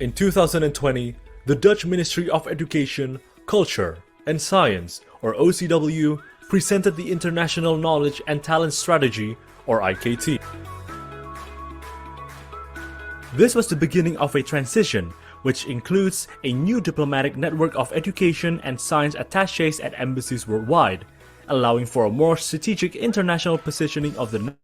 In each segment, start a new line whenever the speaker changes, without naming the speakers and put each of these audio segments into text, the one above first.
In 2020, the Dutch Ministry of Education, Culture and Science, or OCW, presented the International Knowledge and Talent Strategy, or IKT. This was the beginning of a transition, which includes a new diplomatic network of education and science attachés at embassies worldwide, allowing for a more strategic international positioning of the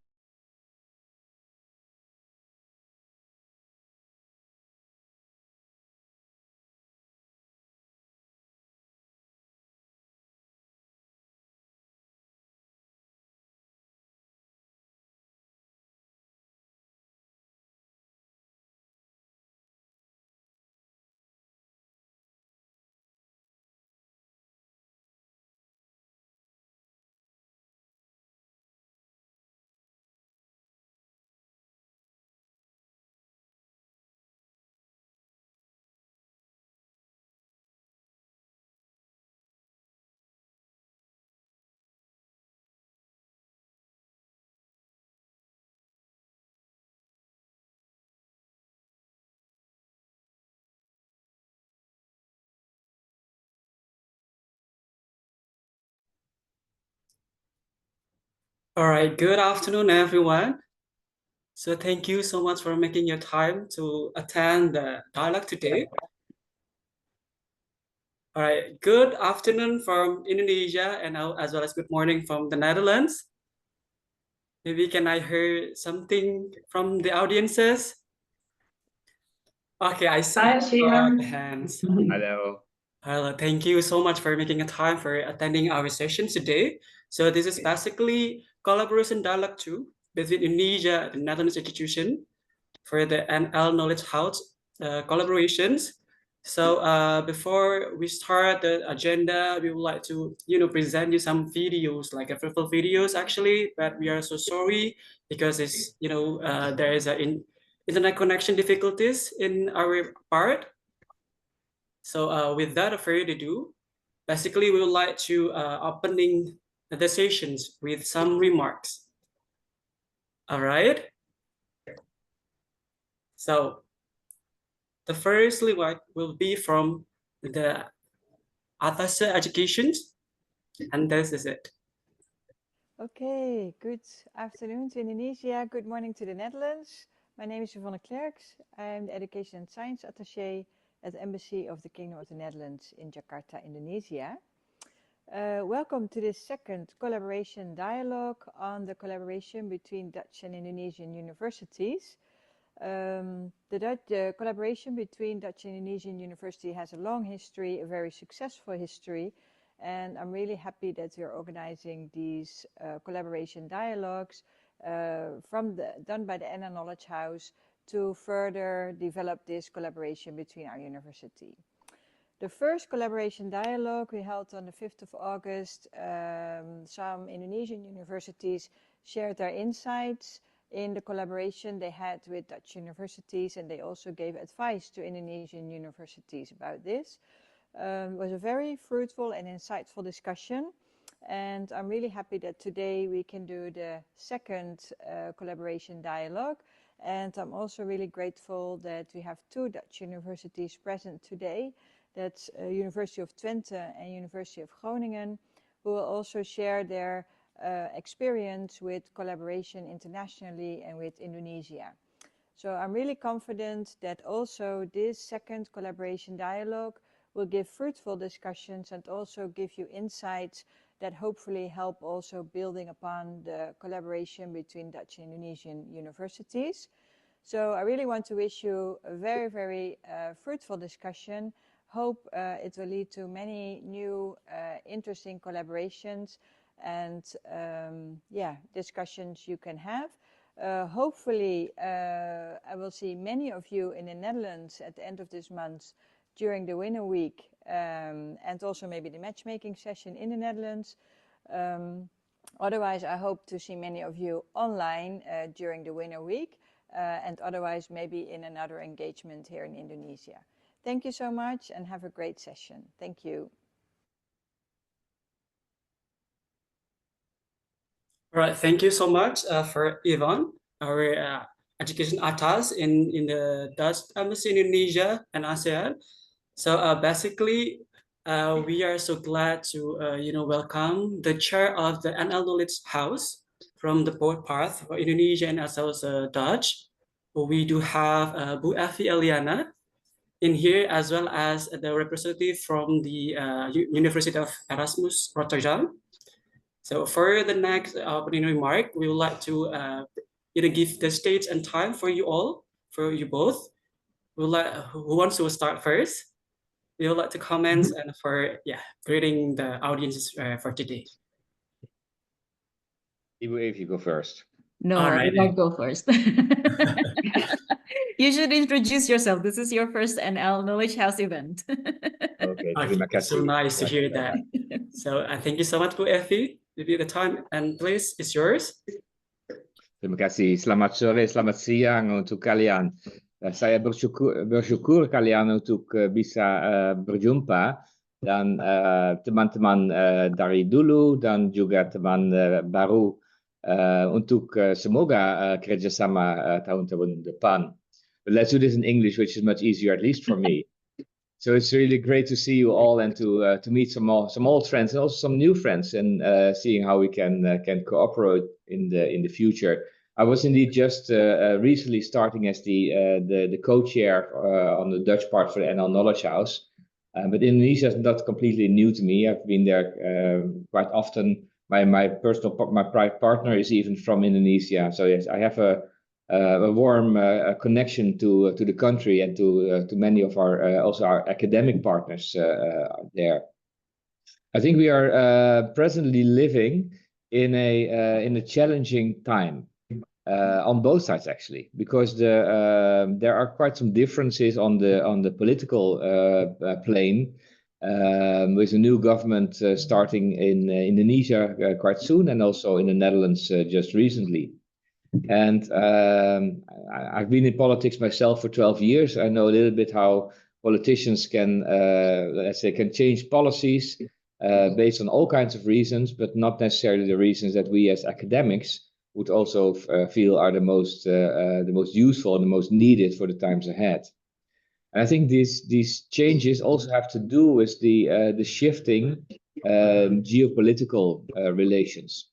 All right, good afternoon, everyone. So thank you so much for making your time to attend the dialogue today. All right, good afternoon from Indonesia and as well as good morning from the Netherlands. Maybe can I hear something from the audiences? Okay, I see
Hi, Shion.
hands.
Hello.
Hello, thank you so much for making a time for attending our session today. So this is basically collaboration dialogue 2 between Indonesia and the Netherlands institution for the NL Knowledge House collaborations. So before we start the agenda, we would like to present you some videos, like a fruitful videos actually, but we are so sorry because it's there is internet connection difficulties in our part. So with that further ado, basically we would like to opening the sessions with some remarks. All right. So the first remark will be from the Atas Education, and this is it.
Okay, good afternoon to Indonesia, good morning to the Netherlands. My name is Yvonne Klerks. I am the Education and Science Attaché at the Embassy of the Kingdom of the Netherlands in Jakarta, Indonesia. Welcome to this second collaboration dialogue on the collaboration between Dutch and Indonesian universities. The collaboration between Dutch and Indonesian university has a long history, a very successful history, and I'm really happy that we're organizing these collaboration dialogues done by the NL Knowledge House to further develop this collaboration between our university. The first collaboration dialogue we held on the 5th of August, some Indonesian universities shared their insights in the collaboration they had with Dutch universities, and they also gave advice to Indonesian universities about this. It was a very fruitful and insightful discussion, and I'm really happy that today we can do the second collaboration dialogue. And I'm also really grateful that we have two Dutch universities present today. That's University of Twente and University of Groningen, who will also share their experience with collaboration internationally and with Indonesia. So I'm really confident that also this second collaboration dialogue will give fruitful discussions and also give you insights that hopefully help also building upon the collaboration between Dutch and Indonesian universities. So I really want to wish you a very, very fruitful discussion. Hope it will lead to many new interesting collaborations and discussions you can have. Hopefully I will see many of you in the Netherlands at the end of this month during the Winter Week and also maybe the matchmaking session in the Netherlands. Otherwise, I hope to see many of you online during the Winter Week and otherwise maybe in another engagement here in Indonesia. Thank you so much and have a great session. Thank you.
All right, thank you so much for Yvonne, our education atas in the Dutch Embassy in Indonesia and ASEAN. So basically, we are so glad to welcome the chair of the NL Knowledge House from the both parts for Indonesia and as well as Dutch. We do have Bu Effie Eliana in here, as well as the representative from the University of Erasmus Rotterdam. So for the next opening remark, we would like to give the stage and time for you all, for you both. Who wants to start first? We would like to comment and for greeting the audiences for today.
Ibu, if you go first.
No,
All right.
I'll go first. You should introduce yourself. This is your first NL Knowledge House event.
Okay,
Okay,
terima
so
kasih.
nice to hear that. So thank you so much, Bu Effie. Give you the time, and please, it's yours.
Terima kasih. Selamat sore, selamat siang untuk kalian. Saya bersyukur kalian untuk bisa berjumpa dan teman-teman dari dulu dan juga teman baru untuk semoga kerjasama tahun-tahun depan. But let's do this in English, which is much easier, at least for me. So it's really great to see you all and to meet some old friends and also some new friends, and seeing how we can cooperate in the future. I was indeed just recently starting as the co-chair on the Dutch part for the NL Knowledge House, but Indonesia is not completely new to me. I've been there quite often. My private partner is even from Indonesia, so yes, I have a warm connection to the country and to many of our also our academic partners there. I think we are presently living in a challenging time on both sides, actually, because there are quite some differences on the political plane. With a new government starting in Indonesia quite soon, and also in the Netherlands just recently. And I've been in politics myself for 12 years. I know a little bit how politicians can, let's say, can change policies based on all kinds of reasons, but not necessarily the reasons that we as academics would also feel are the most useful and the most needed for the times ahead. And I think these changes also have to do with the shifting geopolitical relations.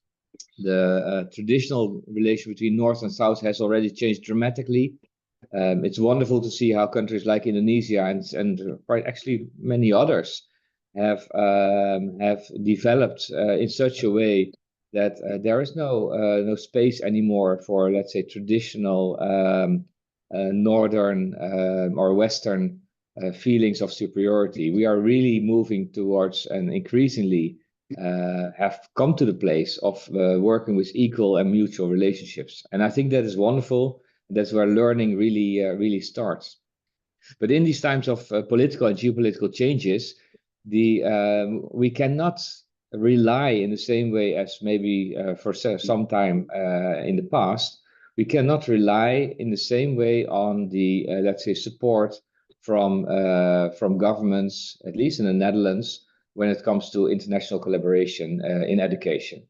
The traditional relation between North and South has already changed dramatically. It's wonderful to see how countries like Indonesia and quite actually many others have developed in such a way that there is no space anymore for, let's say, traditional northern or western feelings of superiority. We are really moving towards an increasingly have come to the place of working with equal and mutual relationships, and I think that is wonderful. That's where learning really starts. But in these times of political and geopolitical changes, we cannot rely in the same way as maybe for some time in the past. We cannot rely in the same way on the let's say support from governments, at least in the Netherlands, when it comes to international collaboration in education.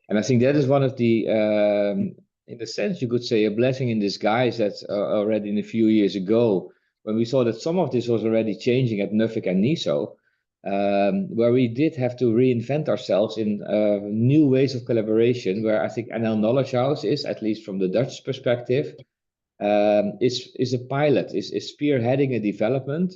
And I think that is one of the, in a sense, you could say, a blessing in disguise that already in a few years ago, when we saw that some of this was already changing at NUFIC and NISO, where we did have to reinvent ourselves in new ways of collaboration, where I think NL Knowledge House is, at least from the Dutch perspective, is a pilot, is spearheading a development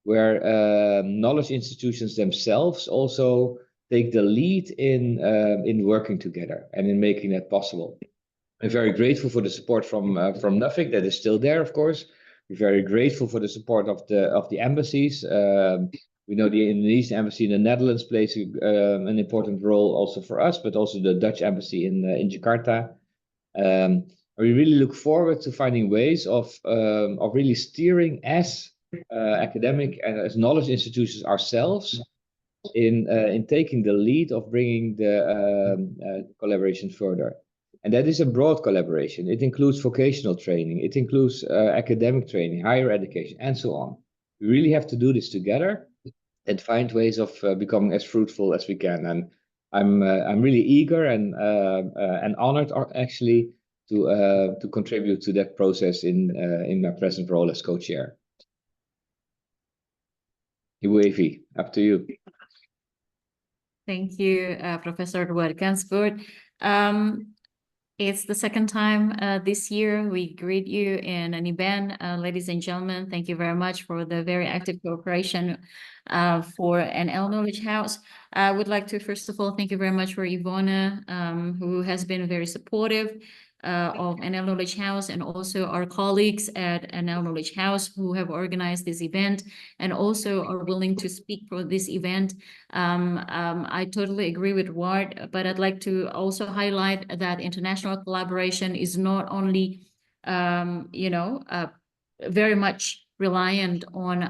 where knowledge institutions themselves also take the lead in working together and in making that possible. I'm very grateful for the support from NUFIC that is still there, of course. We're very grateful for the support of the embassies. We know the Indonesian embassy in the Netherlands plays an important role also for us, but also the Dutch embassy in Jakarta. We really look forward to finding ways of really steering as academic and as knowledge institutions ourselves in taking the lead of bringing the collaboration further. And that is a broad collaboration. It includes vocational training, it includes academic training, higher education, and so on. We really have to do this together and find ways of becoming as fruitful as we can. And I'm really eager and honored actually to contribute to that process in my present role as co-chair. Ibu Evi, up to you.
Thank you, Professor Gansvoort. It's the second time this year we greet you in an event. Ladies and gentlemen, thank you very much for the very active cooperation for NL Knowledge House. I would like to, first of all, thank you very much for Ivona, who has been very supportive of NL Knowledge House, and also our colleagues at NL Knowledge House who have organized this event and also are willing to speak for this event. I totally agree with Ward, but I'd like to also highlight that international collaboration is not only, very much reliant on,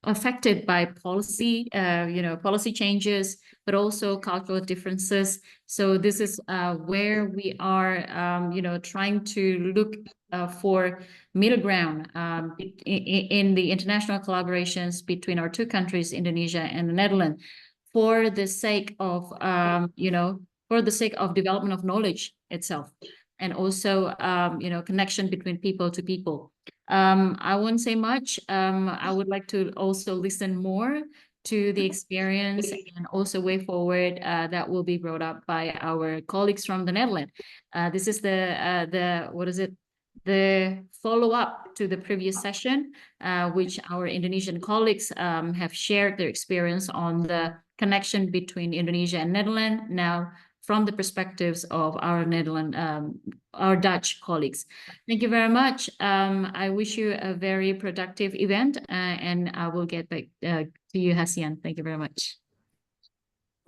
affected by policy, policy changes, but also cultural differences. So this is where we are, trying to look for middle ground in the international collaborations between our two countries, Indonesia and the Netherlands, for the sake of, for the sake of development of knowledge itself, and also, connection between people to people. I won't say much. I would like to also listen more to the experience and also way forward that will be brought up by our colleagues from the Netherlands. This is the follow-up to the previous session, which our Indonesian colleagues have shared their experience on the connection between Indonesia and Netherlands, now from the perspectives of our our Dutch colleagues. Thank you very much. I wish you a very productive event, and I will get back to you, Hasian. Thank you very much.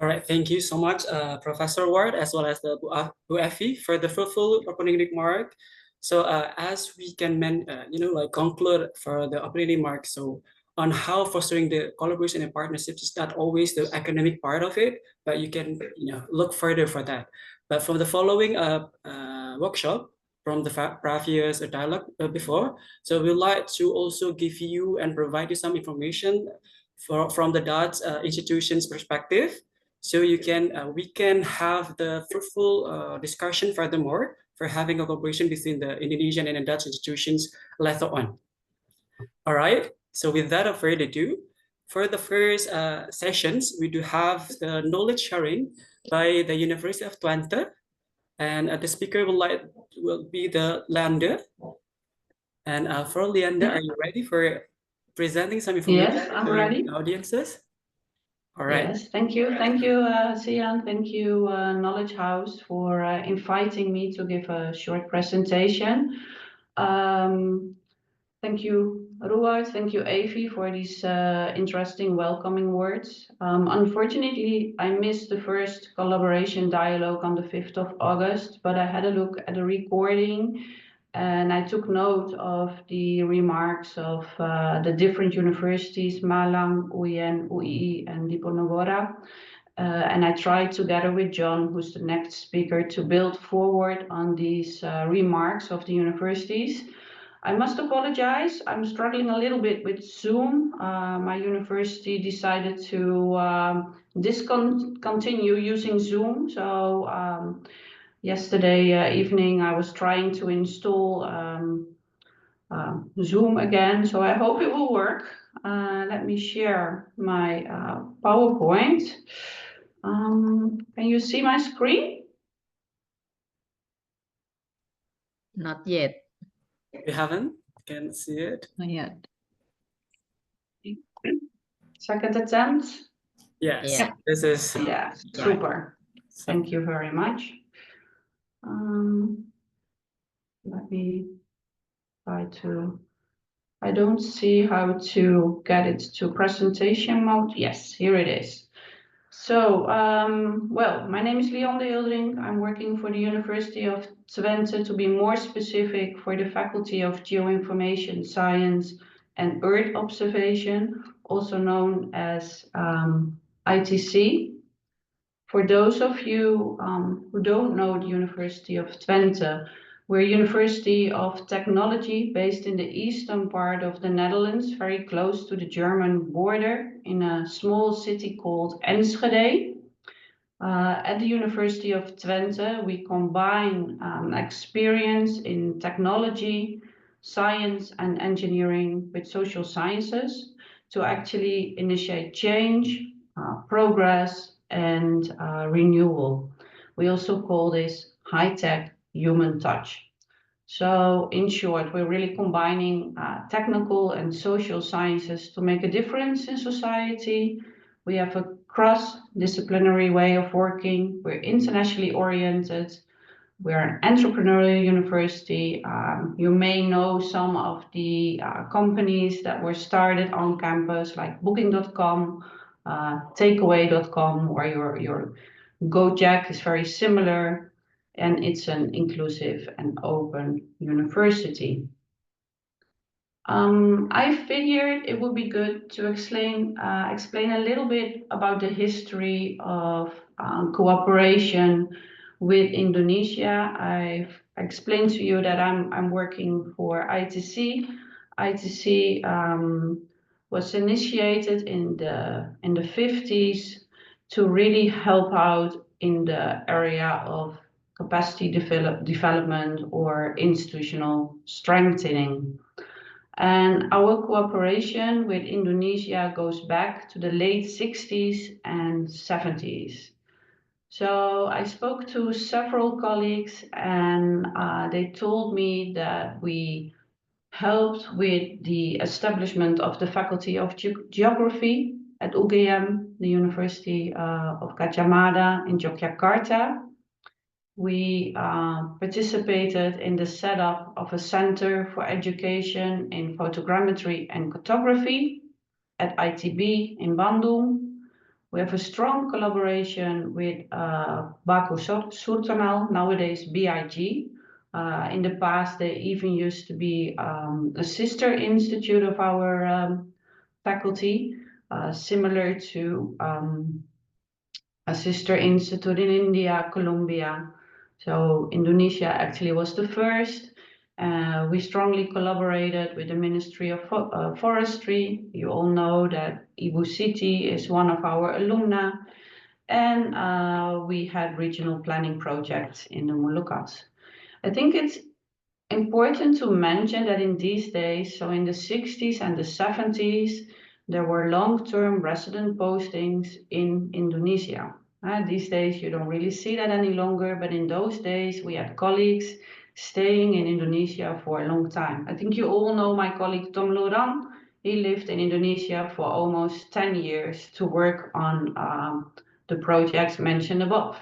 All right, thank you so much, Professor Ward, as well as the Bu Evi, for the fruitful opening remark. So as we can conclude for the opening remark, so on how fostering the collaboration and partnerships is not always the academic part of it, but you can look further for that. But from the following workshop, from the previous dialogue before, so we'd like to also give you and provide you some information from the Dutch institution's perspective, so we can have the fruitful discussion furthermore for having a cooperation between the Indonesian and the Dutch institutions later on. All right. So without further ado, for the first sessions, we do have the knowledge sharing by the University of Twente, and the speaker will be the Leander. And for Leander, are you ready for presenting some information
Yes, I'm
to
ready.
the audiences? All right.
Yes, thank you, Sian. Thank you, Knowledge House, for inviting me to give a short presentation. Thank you, Ruud. Thank you, Evi, for these interesting welcoming words. Unfortunately, I missed the first collaboration dialogue on the 5th of August, but I had a look at the recording and I took note of the remarks of the different universities, Malang, UIN, UII, and Diponegoro. And I tried together with John, who's the next speaker, to build forward on these remarks of the universities. I must apologize. I'm struggling a little bit with Zoom. My university decided to discontinue using Zoom. So yesterday evening, I was trying to install Zoom again. So I hope it will work. Let me share my PowerPoint. Can you see my screen?
Not yet.
We haven't. Can see it.
Not yet.
Second attempt.
Yes.
Yeah.
This is.
Yeah, super.
So,
Thank you very much. Let me try to. I don't see how to get it to presentation mode. Yes, here it is. So, well, my name is Leon de Hildering. I'm working for the University of Twente, to be more specific, for the Faculty of Geoinformation Science and Earth Observation, also known as ITC. For those of you who don't know the University of Twente, we're a university of technology based in the eastern part of the Netherlands, very close to the German border, in a small city called Enschede. At the University of Twente, we combine experience in technology, science and engineering with social sciences to actually initiate change, progress and renewal. We also call this high-tech human touch. So in short, we're really combining technical and social sciences to make a difference in society. We have a cross-disciplinary way of working. We're internationally oriented. We're an entrepreneurial university. You may know some of the companies that were started on campus, like Booking.com, Takeaway.com, or your Gojek is very similar, and it's an inclusive and open university. I figured it would be good to explain a little bit about the history of cooperation with Indonesia. I've explained to you that I'm working for ITC. ITC was initiated in the 50s to really help out in the area of capacity development or institutional strengthening. And our cooperation with Indonesia goes back to the late 60s and 70s. So I spoke to several colleagues and they told me that we helped with the establishment of the Faculty of Geography at UGM, the University of Gadjah Mada in Yogyakarta. We participated in the setup of a Center for Education in Photogrammetry and Cartography at ITB in Bandung. We have a strong collaboration with Baku Surtanal, nowadays BIG. In the past, they even used to be a sister institute of our faculty, similar to a sister institute in India, Colombia. So Indonesia actually was the first. We strongly collaborated with the Ministry of Forestry. You all know that Ibu Siti is one of our alumna. And we had regional planning projects in the Moluccas. I think it's important to mention that in these days, so in the 60s and the 70s, there were long-term resident postings in Indonesia. These days, you don't really see that any longer, but in those days, we had colleagues staying in Indonesia for a long time. I think you all know my colleague Tom Loran. He lived in Indonesia for almost 10 years to work on the projects mentioned above.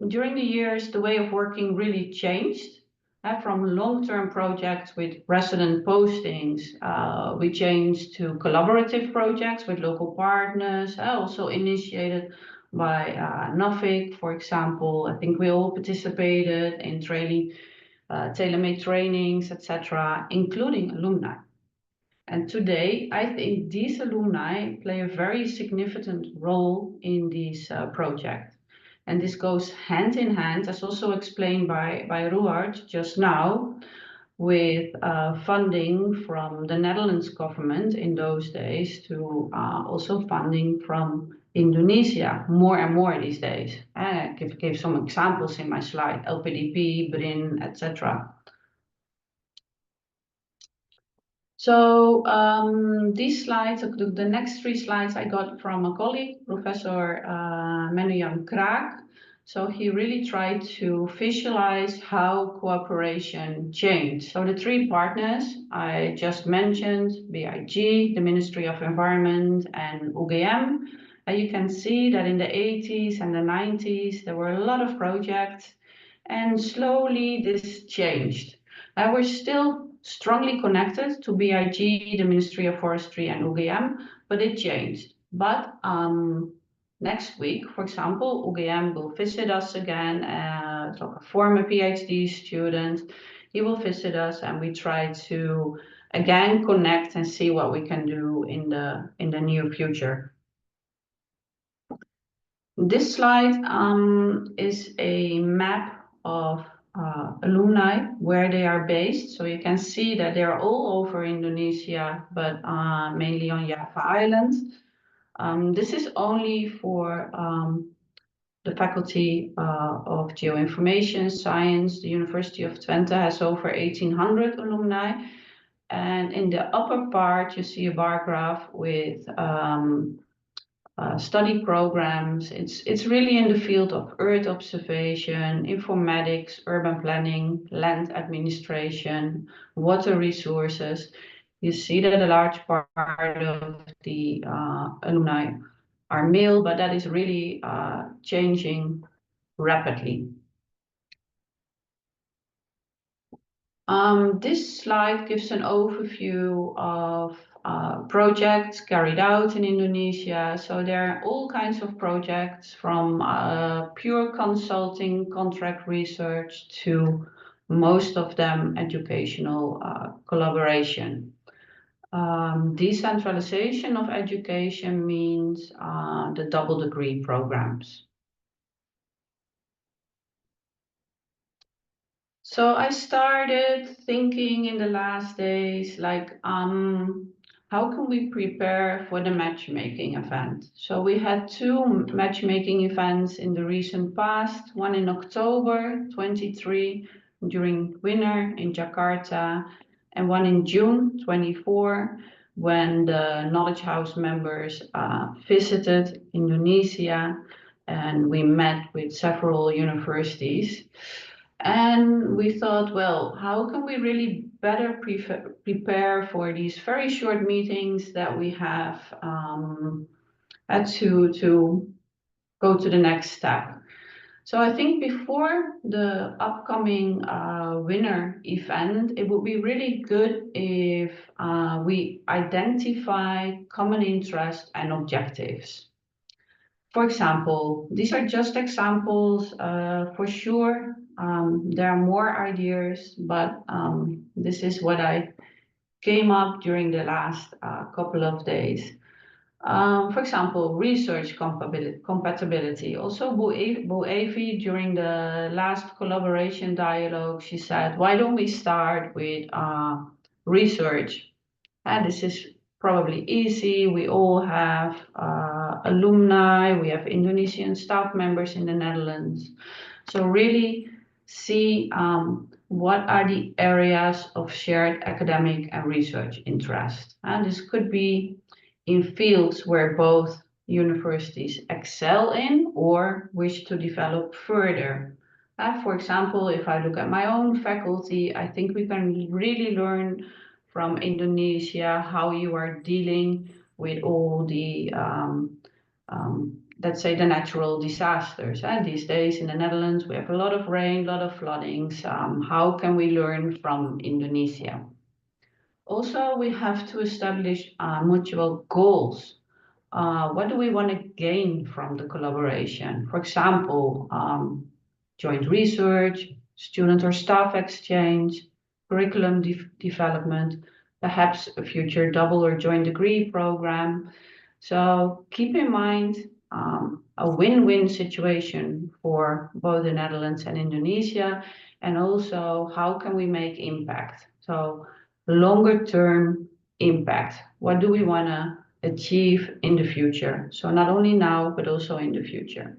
During the years, the way of working really changed. From long-term projects with resident postings, we changed to collaborative projects with local partners, also initiated by NAFIC, for example. I think we all participated in training, tailor-made trainings, etc., including alumni. And today, I think these alumni play a very significant role in these projects. And this goes hand in hand, as also explained by Ruard just now, with funding from the Netherlands government in those days to also funding from Indonesia, more and more these days. I give some examples in my slide, LPDP, BRIN, etc. So these slides, the next 3 slides I got from a colleague, Professor manoeuvre. So he really tried to visualize how cooperation changed. So the 3 partners I just mentioned, BIG, the Ministry of Environment, and UGM. And you can see that in the 80s and the 90s, there were a lot of projects, and slowly this changed. And we're still strongly connected to BIG, the Ministry of Forestry, and UGM, but it changed. But next week, for example, UGM will visit us again, so a former PhD student. He will visit us, and we try to again connect and see what we can do in the near future. This slide is a map of alumni, where they are based. So you can see that they're all over Indonesia, but mainly on Java Island. This is only for the Faculty of Geoinformation Science. The University of Twente has over 1,800 alumni. And in the upper part, you see a bar graph with study programs. It's really in the field of Earth observation, informatics, urban planning, land administration, water resources. You see that a large part of the alumni are male, but that is really changing rapidly. This slide gives an overview of projects carried out in Indonesia. So there are all kinds of projects, from pure consulting, contract research, to most of them educational collaboration. Decentralization of education means the double degree programs. So I started thinking in the last days, like, how can we prepare for the matchmaking event? So we had 2 matchmaking events in the recent past, one in October 23 during winter in Jakarta, and one in June 24 when the Knowledge House members visited Indonesia, and we met with several universities. And we thought, well, how can we really better prepare for these very short meetings that we have to go to the next step? So I think before the upcoming winter event, it would be really good if we identify common interests and objectives. For example, these are just examples. For sure, there are more ideas, but this is what I came up during the last couple of days. For example, research compatibility. Also, Bu Evi, during the last collaboration dialogue, she said, why don't we start with research? And this is probably easy. We all have alumni, we have Indonesian staff members in the Netherlands. So really see what are the areas of shared academic and research interest. And this could be in fields where both universities excel in or wish to develop further. For example, if I look at my own faculty, I think we can really learn from Indonesia how you are dealing with all the let's say the natural disasters. And these days in the Netherlands, we have a lot of rain, a lot of floodings. How can we learn from Indonesia? Also, we have to establish mutual goals. What do we want to gain from the collaboration? For example, joint research, student or staff exchange, curriculum development, perhaps a future double or joint degree program. So keep in mind a win-win situation for both the Netherlands and Indonesia, and also how can we make impact? So longer term impact. What do we want to achieve in the future? So not only now, but also in the future.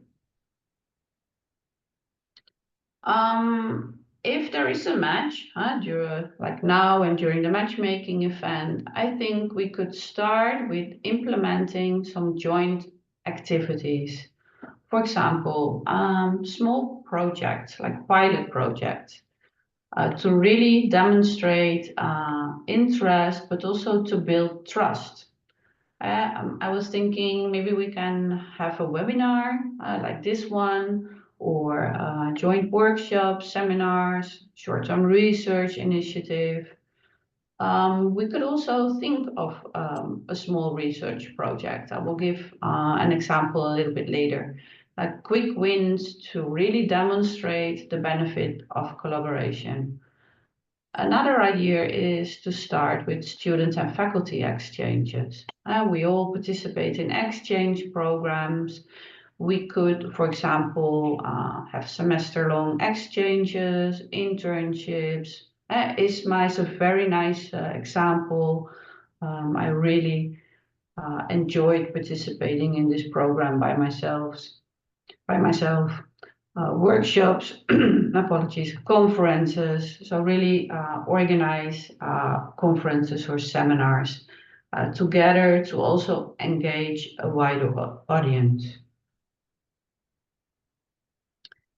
If there is a match, like now and during the matchmaking event, I think we could start with implementing some joint activities. For example, small projects like pilot projects to really demonstrate interest, but also to build trust. I was thinking maybe we can have a webinar like this one, or joint workshops, seminars, short-term research initiative. We could also think of a small research project. I will give an example a little bit later. Like quick wins to really demonstrate the benefit of collaboration. Another idea is to start with student and faculty exchanges. We all participate in exchange programs. We could, for example, have semester-long exchanges, internships. ISMA is a very nice example. I really enjoyed participating in this program by myself. Workshops, apologies, conferences. So really organize conferences or seminars together to also engage a wider audience.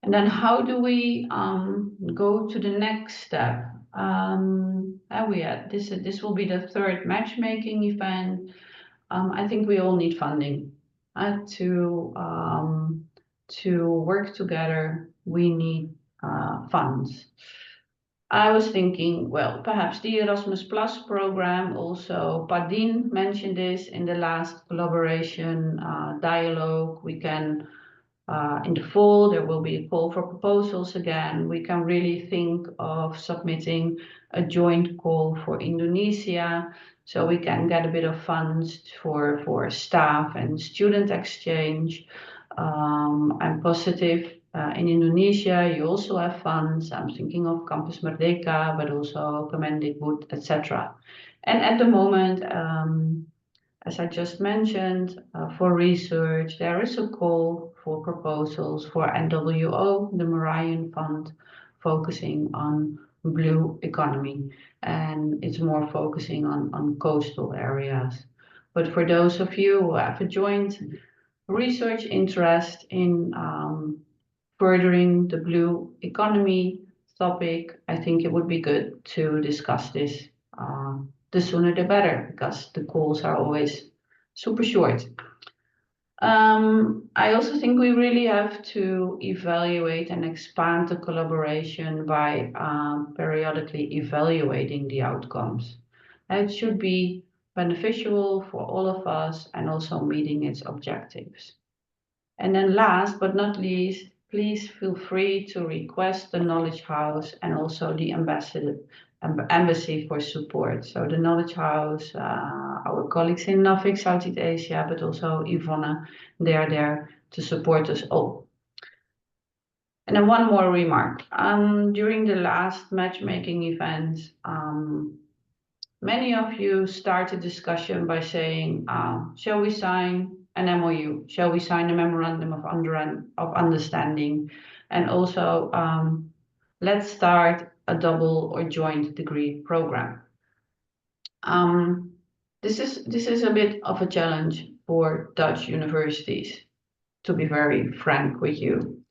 And then how do we go to the next step? This will be the third matchmaking event. I think we all need funding to work together. We need funds. I was thinking, well, perhaps the Erasmus Plus program, also Padin mentioned this in the last collaboration dialogue. We can, in the fall, there will be a call for proposals again. We can really think of submitting a joint call for Indonesia, so we can get a bit of funds for staff and student exchange. I'm positive in Indonesia, you also have funds. I'm thinking of Campus Merdeka, but also Kemendikbud, etc. And at the moment, as I just mentioned, for research, there is a call for proposals for NWO, the Marian Fund, focusing on blue economy, and it's more focusing on coastal areas. But for those of you who have a joint research interest in furthering the blue economy topic, I think it would be good to discuss this. The sooner the better, because the calls are always super short. I also think we really have to evaluate and expand the collaboration by periodically evaluating the outcomes. It should be beneficial for all of us and also meeting its objectives. And then last but not least, please feel free to request the Knowledge House and also the embassy for support. So the Knowledge House, our colleagues in NAVIC, Southeast Asia, but also Yvonne, they are there to support us all. And then one more remark. During the last matchmaking event, many of you started discussion by saying, shall we sign an MOU? Shall we sign a memorandum of understanding? And also, let's start a double or joint degree program. This is a bit of a challenge for Dutch universities, to be very frank with you.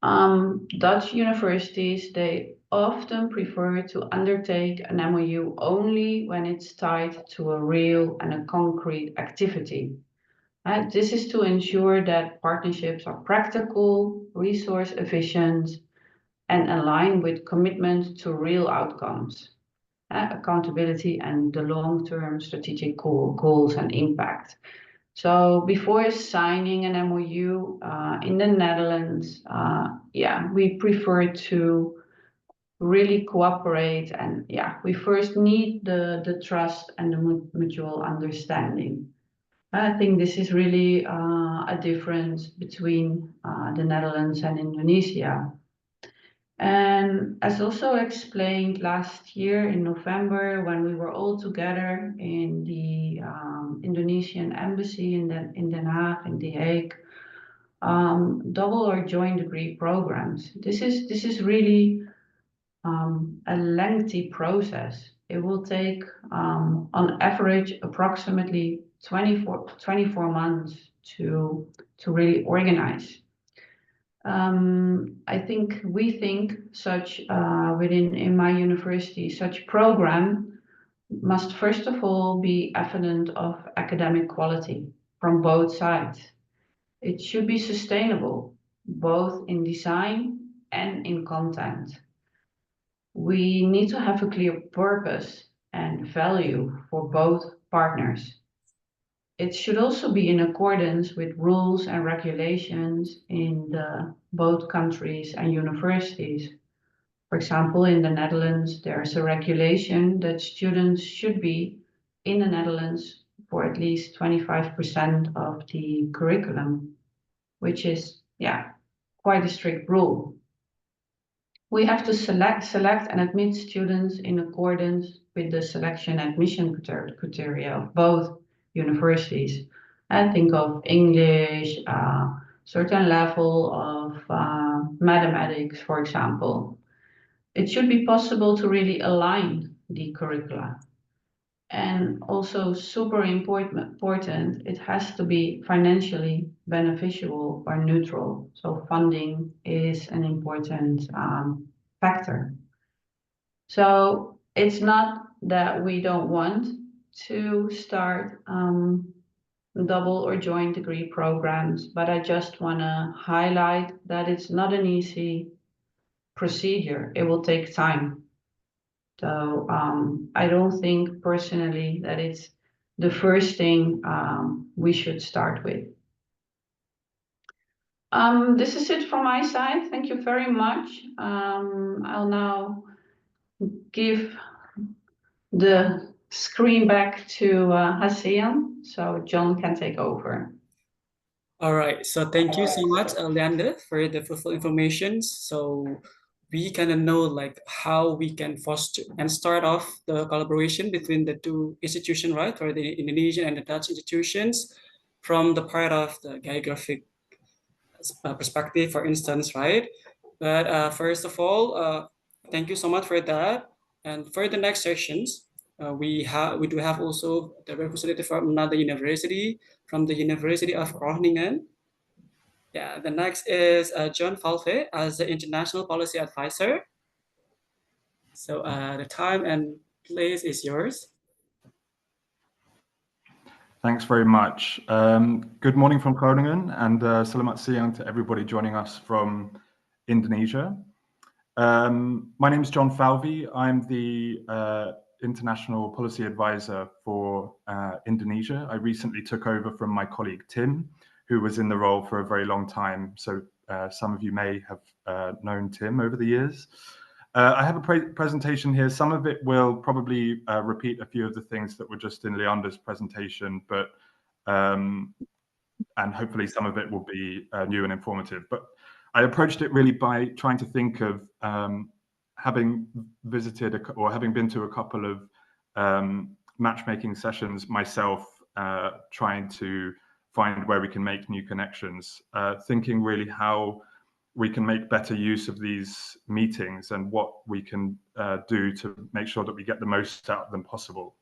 Dutch universities, they often prefer to undertake an MOU only when it's tied to a real and a concrete activity. This is to ensure that partnerships are practical, resource efficient, and aligned with commitment to real outcomes, accountability, and the long-term strategic goals and impact. So before signing an MOU in the Netherlands, we prefer to really cooperate, and we first need the trust and the mutual understanding. I think this is really a difference between the Netherlands and Indonesia. And as also explained last year in November, when we were all together in the Indonesian embassy in Den Haag, in The Hague, double or joint degree programs. This is really a lengthy process. It will take, on average, approximately 24 months to really organize. We think such in my university, such program must first of all be evident of academic quality from both sides. It should be sustainable, both in design and in content. We need to have a clear purpose and value for both partners. It should also be in accordance with rules and regulations in both countries and universities. For example, in the Netherlands, there's a regulation that students should be in the Netherlands for at least 25% of the curriculum, which is, quite a strict rule. We have to select and admit students in accordance with the selection admission criteria of both universities. I think of English, certain level of mathematics, for example. It should be possible to really align the curricula. And also super important, it has to be financially beneficial or neutral. So funding is an important factor. So it's not that we don't want to start double or joint degree programs, but I just want to highlight that it's not an easy procedure. It will take time. So I don't think personally that it's the first thing we should start with. This is it from my side. Thank you very much. I'll now give the screen back to Hasean, so John can take over.
All right, so thank you so much, Leander, for the full information. So we kind of know like how we can foster and start off the collaboration between the two institutions, right? Or the Indonesian and the Dutch institutions from the part of the geographic perspective, for instance, right? But first of all, thank you so much for that. And for the next sessions, we do have also the representative from another university, from the University of Groningen. Yeah, the next is John Falve as the International Policy Advisor. So the time and place is yours.
Thanks very much. Good morning from Groningen, and selamat siang to everybody joining us from Indonesia. My name is John Falvey. I'm the International Policy Advisor for Indonesia. I recently took over from my colleague Tim, who was in the role for a very long time. So some of you may have known Tim over the years. I have a presentation here. Some of it will probably repeat a few of the things that were just in Leander's presentation, but and hopefully some of it will be new and informative. But I approached it really by trying to think of having visited or having been to a couple of matchmaking sessions myself, trying to find where we can make new connections, thinking really how we can make better use of these meetings and what we can do to make sure that we get the most out of them possible.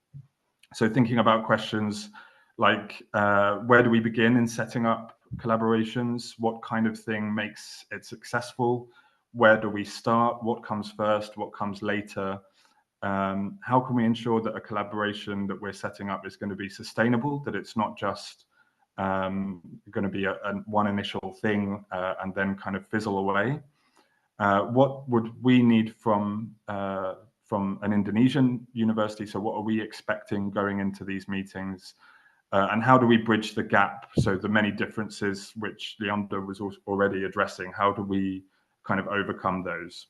So thinking about questions like where do we begin in setting up collaborations? What kind of thing makes it successful? Where do we start? What comes first? What comes later? How can we ensure that a collaboration that we're setting up is going to be sustainable, that it's not just going to be one initial thing and then kind of fizzle away? What would we need from an Indonesian university? So what are we expecting going into these meetings? And how do we bridge the gap? So the many differences which Leander was already addressing, how do we kind of overcome those?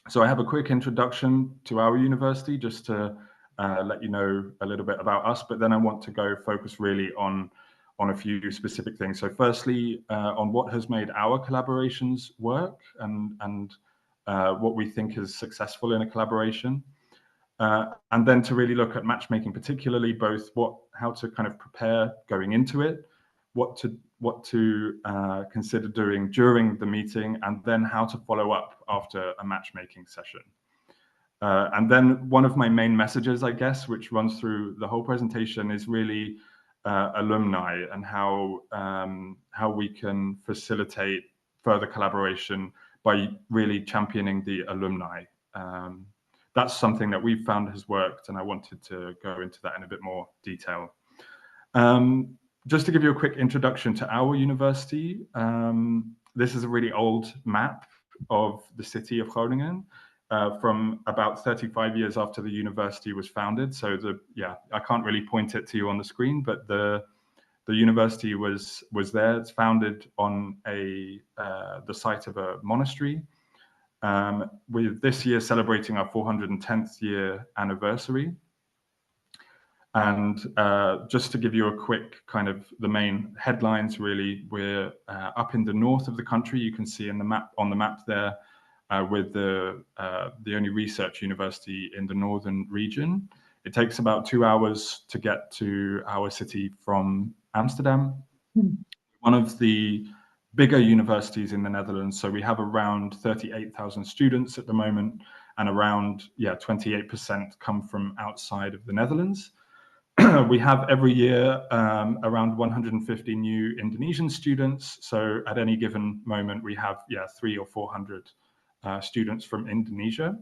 So I have a quick introduction to our university just to let you know a little bit about us, but then I want to go focus really on a few specific things. So firstly, on what has made our collaborations work and what we think is successful in a collaboration. And then to really look at matchmaking, particularly both how to kind of prepare going into it, what to consider doing during the meeting, and then how to follow up after a matchmaking session. And then one of my main messages, I guess, which runs through the whole presentation is really alumni and how we can facilitate further collaboration by really championing the alumni. That's something that we've found has worked, and I wanted to go into that in a bit more detail. Just to give you a quick introduction to our university, this is a really old map of the city of Groningen from about 35 years after the university was founded. So I can't really point it to you on the screen, but the university was there. It's founded on the site of a monastery. With this year celebrating our 410th year anniversary. And just to give you a quick kind of the main headlines, really, we're up in the north of the country. You can see on the map there, with the only research university in the northern region. It takes about 2 hours to get to our city from Amsterdam. One of the bigger universities in the Netherlands. So we have around 38,000 students at the moment, and around 28% come from outside of the Netherlands. We have every year around 150 new Indonesian students. So at any given moment, we have 300 or 400 students from Indonesia.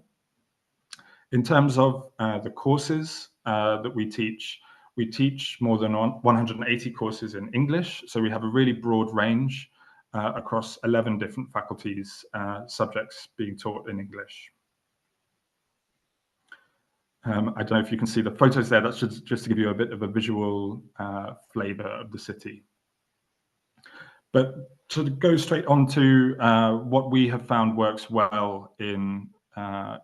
In terms of the courses that we teach more than 180 courses in English. So we have a really broad range across 11 different faculties, subjects being taught in English. I don't know if you can see the photos there. That's just to give you a bit of a visual flavor of the city. But to go straight on to what we have found works well in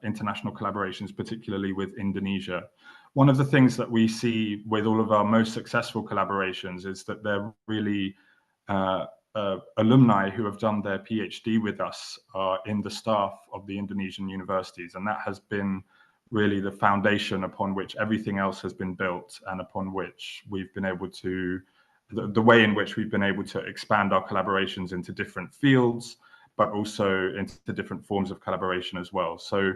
international collaborations, particularly with Indonesia. One of the things that we see with all of our most successful collaborations is that they're really alumni who have done their PhD with us are in the staff of the Indonesian universities, and that has been really the foundation upon which everything else has been built, and upon which we've been able to, the way in which we've been able to expand our collaborations into different fields, but also into different forms of collaboration as well. So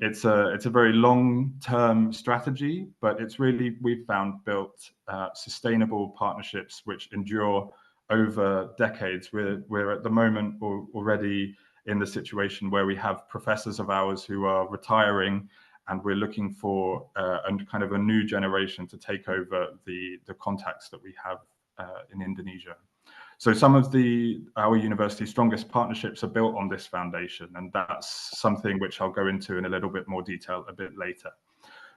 it's a very long-term strategy, but it's really, we've found, built sustainable partnerships which endure over decades. We're at the moment already in the situation where we have professors of ours who are retiring, and we're looking for kind of a new generation to take over the contacts that we have in Indonesia. So some of our university's strongest partnerships are built on this foundation, and that's something which I'll go into in a little bit more detail a bit later.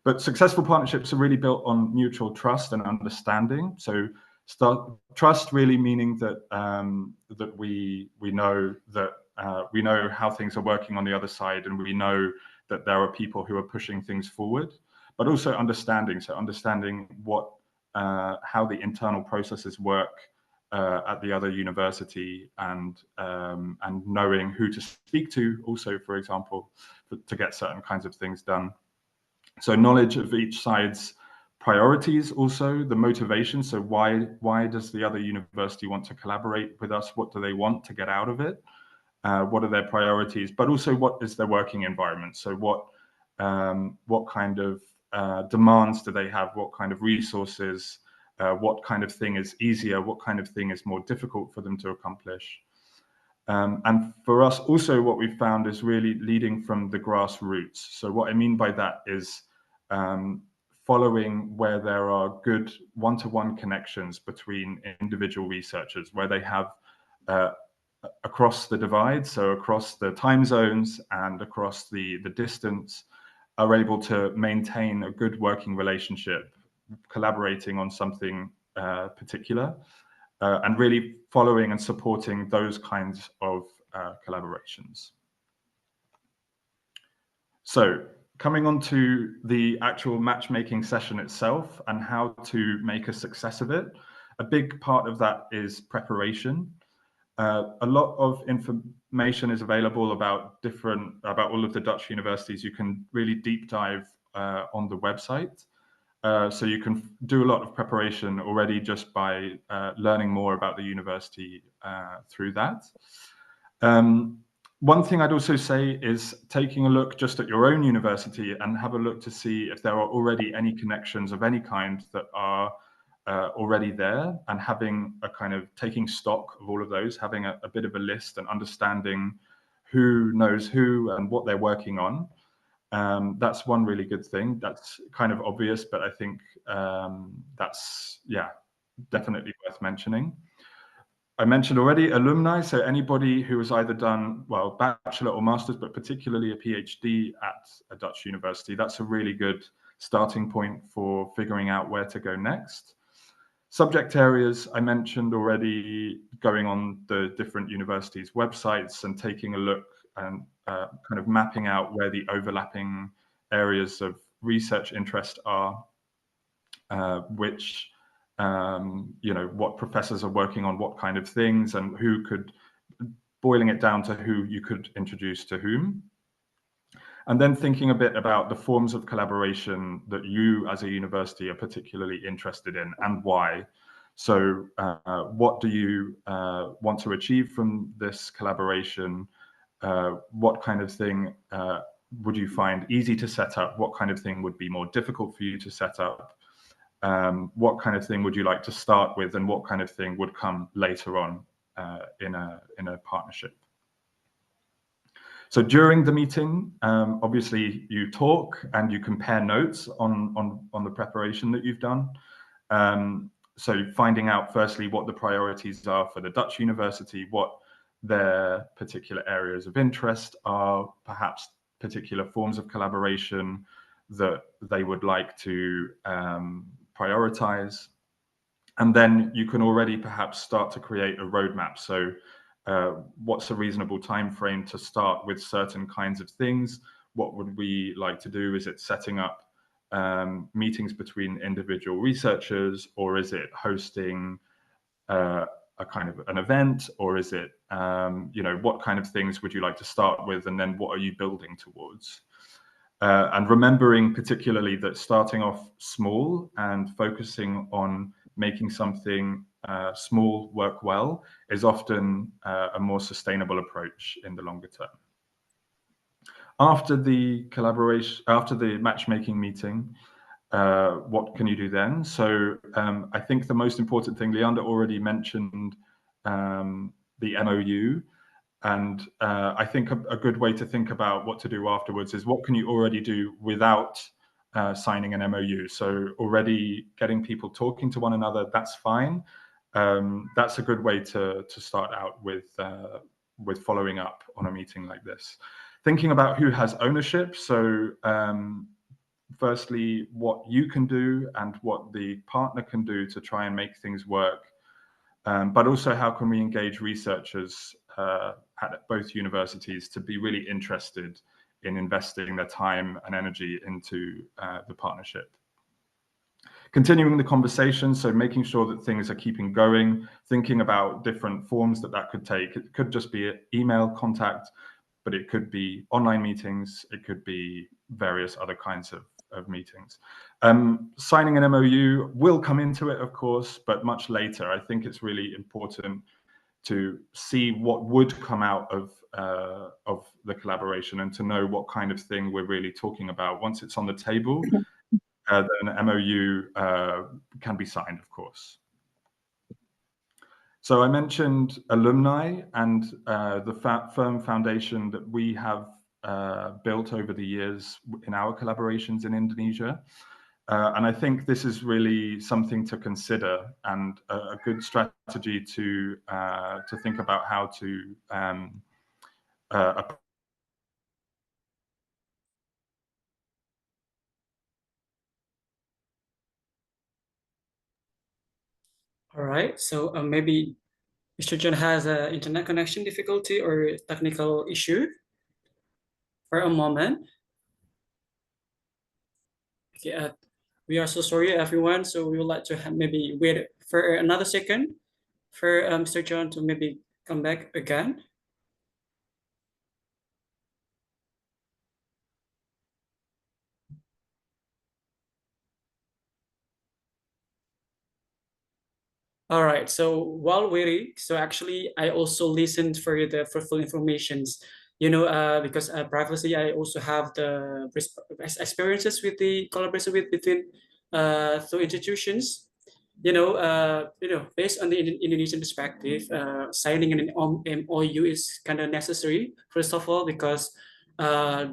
But successful partnerships are really built on mutual trust and understanding. So trust really meaning that that we know how things are working on the other side, and we know that there are people who are pushing things forward, but also understanding. So understanding what how the internal processes work at the other university, and knowing who to speak to also, for example, to get certain kinds of things done. So knowledge of each side's priorities, also the motivation. So why does the other university want to collaborate with us? What do they want to get out of it? What are their priorities? But also, what is their working environment? So what kind of demands do they have? What kind of resources? What kind of thing is easier? What kind of thing is more difficult for them to accomplish? And for us also, what we've found is really leading from the grassroots. So what I mean by that is following where there are good one-to-one connections between individual researchers, where they have across the divide, so across the time zones and across the distance, are able to maintain a good working relationship, collaborating on something particular, and really following and supporting those kinds of collaborations. So coming on to the actual matchmaking session itself and how to make a success of it, a big part of that is preparation. A lot of information is available about all of the Dutch universities. You can really deep dive on the website. So you can do a lot of preparation already just by learning more about the university through that. One thing I'd also say is taking a look just at your own university and have a look to see if there are already any connections of any kind that are already there, and having a kind of taking stock of all of those, having a bit of a list and understanding who knows who and what they're working on. That's one really good thing. That's kind of obvious, but I think that's, definitely worth mentioning. I mentioned already alumni, so anybody who has either done, well, bachelor or master's, but particularly a PhD at a Dutch university. That's a really good starting point for figuring out where to go next. Subject areas, I mentioned already, going on the different universities' websites and taking a look and kind of mapping out where the overlapping areas of research interest are, which, what professors are working on what kind of things, and who could, boiling it down to who you could introduce to whom. And then thinking a bit about the forms of collaboration that you as a university are particularly interested in and why. So what do you want to achieve from this collaboration? What kind of thing would you find easy to set up? What kind of thing would be more difficult for you to set up? What kind of thing would you like to start with, and what kind of thing would come later on in a partnership? So during the meeting, obviously you talk and you compare notes on the preparation that you've done. So finding out firstly what the priorities are for the Dutch university, what their particular areas of interest are, perhaps particular forms of collaboration that they would like to prioritize. And then you can already perhaps start to create a roadmap. So what's a reasonable time frame to start with certain kinds of things? What would we like to do? Is it setting up meetings between individual researchers, or is it hosting a kind of an event, or is it, what kind of things would you like to start with, and then what are you building towards? And remembering particularly that starting off small and focusing on making something small work well is often a more sustainable approach in the longer term. After the collaboration, after the matchmaking meeting, what can you do then? So I think the most important thing, Leander already mentioned the MOU. And I think a good way to think about what to do afterwards is what can you already do without signing an MOU. So already getting people talking to one another, that's fine. That's a good way to start out with following up on a meeting like this. Thinking about who has ownership. So firstly, what you can do and what the partner can do to try and make things work. But also how can we engage researchers at both universities to be really interested in investing their time and energy into the partnership. Continuing the conversation, so making sure that things are keeping going, thinking about different forms that could take. It could just be an email contact, but it could be online meetings, it could be various other kinds of meetings. Signing an MOU will come into it, of course, but much later. I think it's really important to see what would come out of the collaboration and to know what kind of thing we're really talking about. Once it's on the table, then an MOU can be signed, of course. So I mentioned alumni and the firm foundation that we have built over the years in our collaborations in Indonesia. And I think this is really something to consider and a good strategy to think about how to
All right, so maybe Mr. John has an internet connection difficulty or technical issue for a moment. Okay, we are so sorry, everyone. So we would like to maybe wait for another second for Mr. John to maybe come back again. All right, so while waiting, so actually I also listened for the fruitful informations, because previously I also have the experiences with the collaboration between two institutions. Based on the Indonesian perspective, signing an MOU is kind of necessary, first of all, because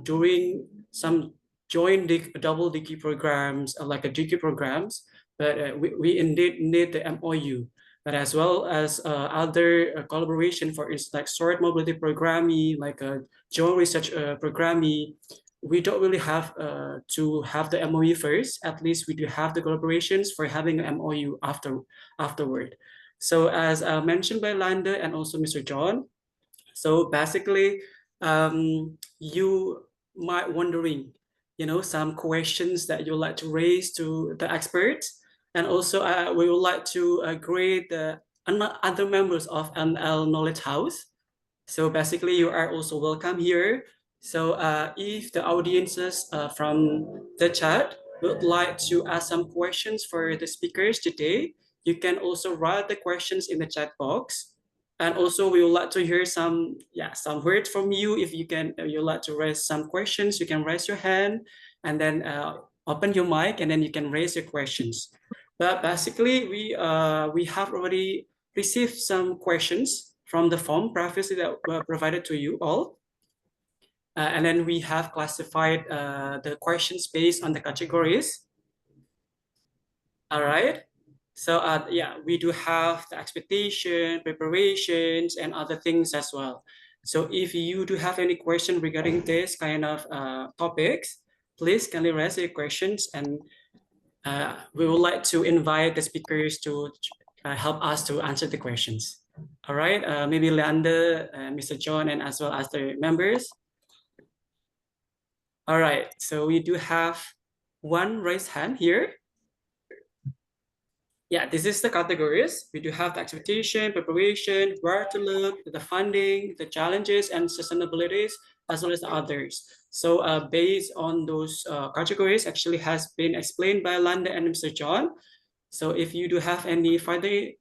during some joint double degree programs, like a degree programs, but we indeed need the MOU, but as well as other collaboration, for instance, like short mobility programming, like a joint research programming. We don't really have to have the MOU first. At least we do have the collaborations for having an MOU afterward. So as mentioned by Landa and also Mr. John, so basically, you might wondering, some questions that you'd like to raise to the experts. And also, we would like to greet the other members of ML Knowledge House. So basically, you are also welcome here. So if the audiences from the chat would like to ask some questions for the speakers today, you can also write the questions in the chat box. And also we would like to hear some words from you. If you can, you'd like to raise some questions, you can raise your hand and then open your mic and then you can raise your questions. But basically we have already received some questions from the form previously that were provided to you all. And then we have classified the questions based on the categories. All right. So we do have the expectation, preparations, and other things as well. So if you do have any question regarding this kind of topics, please kindly raise your questions, and we would like to invite the speakers to help us to answer the questions. All right. Maybe Leander, Mr. John, and as well as the members. All right, so we do have one raised hand here. Yeah, this is the categories. We do have the expectation, preparation, where to look, the funding, the challenges and sustainabilities, as well as the others. So based on those categories actually has been explained by Landa and Mr. John. So if you do have any further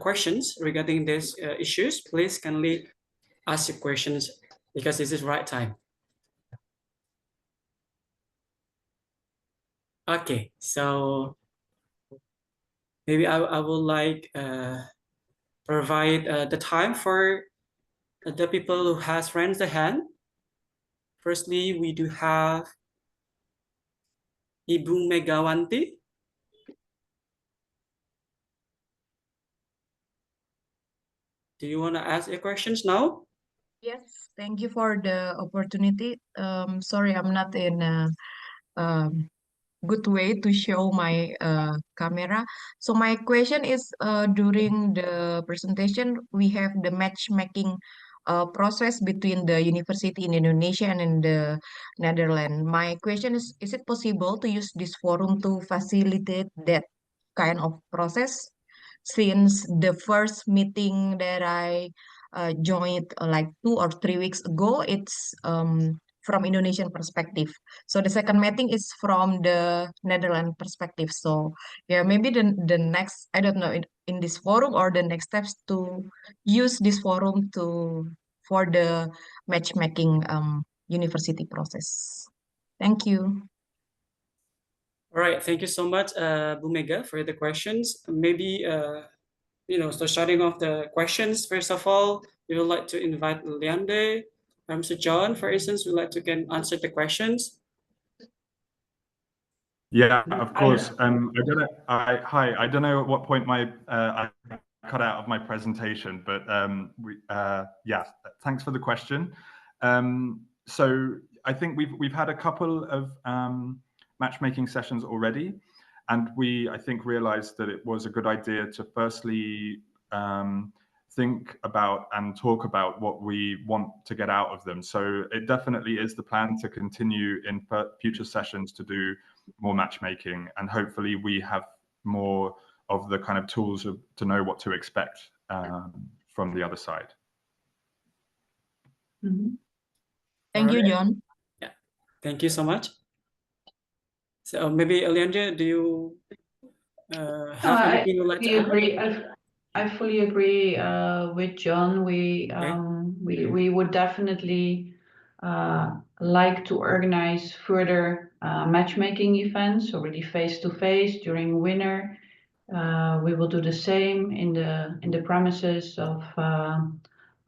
questions regarding these issues, please kindly ask your questions because this is right time. Okay, so maybe I would like provide the time for the people who has raised the hand. Firstly, we do have Ibu Megawanti. Do you want to ask your questions now?
Yes, thank you for the opportunity. Sorry, I'm not in a good way to show my camera. So my question is, during the presentation, we have the matchmaking process between the university in Indonesia and in the Netherlands. My question is it possible to use this forum to facilitate that kind of process? Since the first meeting that I joined like 2 or 3 weeks ago, it's from Indonesian perspective. So the second meeting is from the Netherlands perspective. So yeah, maybe the next, I don't know, in this forum or the next steps to use this forum for the matchmaking university process. Thank you.
All right, thank you so much, Bu Mega, for the questions. Maybe so starting off the questions, first of all, we would like to invite Leander, Mr. John, for instance, would like to answer the questions.
Yeah, of course. I don't know. I don't know at what point I cut out of my presentation, but yeah, thanks for the question. So I think we've had a couple of matchmaking sessions already, and I think realized that it was a good idea to firstly think about and talk about what we want to get out of them. So it definitely is the plan to continue in future sessions to do more matchmaking, and hopefully we have more of the kind of tools to know what to expect from the other side.
Mm-hmm. Thank you, John.
Yeah, thank you so much. So maybe Leander, do you have anything you'd like to add?
I fully agree with John. We would definitely like to organize further matchmaking events already face-to-face during winter. We will do the same in the premises of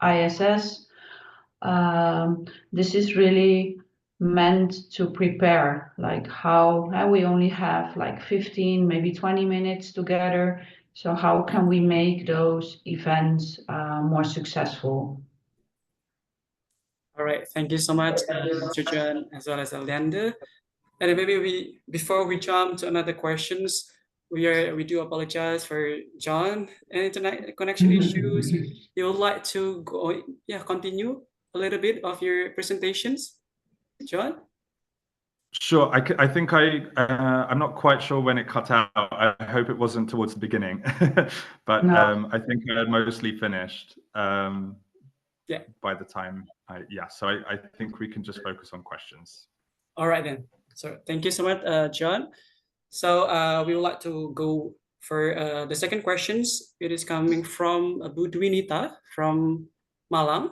ISS. This is really meant to prepare, like how we only have like 15, maybe 20 minutes together. So how can we make those events more successful?
All right, thank you so much, Mr. John, as well as Leander. And maybe before we jump to another questions, we do apologize for John and internet connection issues. You would like to continue a little bit of your presentations, John?
Sure. I think I'm not quite sure when it cut out. I hope it wasn't towards the beginning, but no. I think I had mostly finished by the time. So I think we can just focus on questions.
All right then. So thank you so much, John. So we would like to go for the second questions. It is coming from Bu Dwinita from Malang.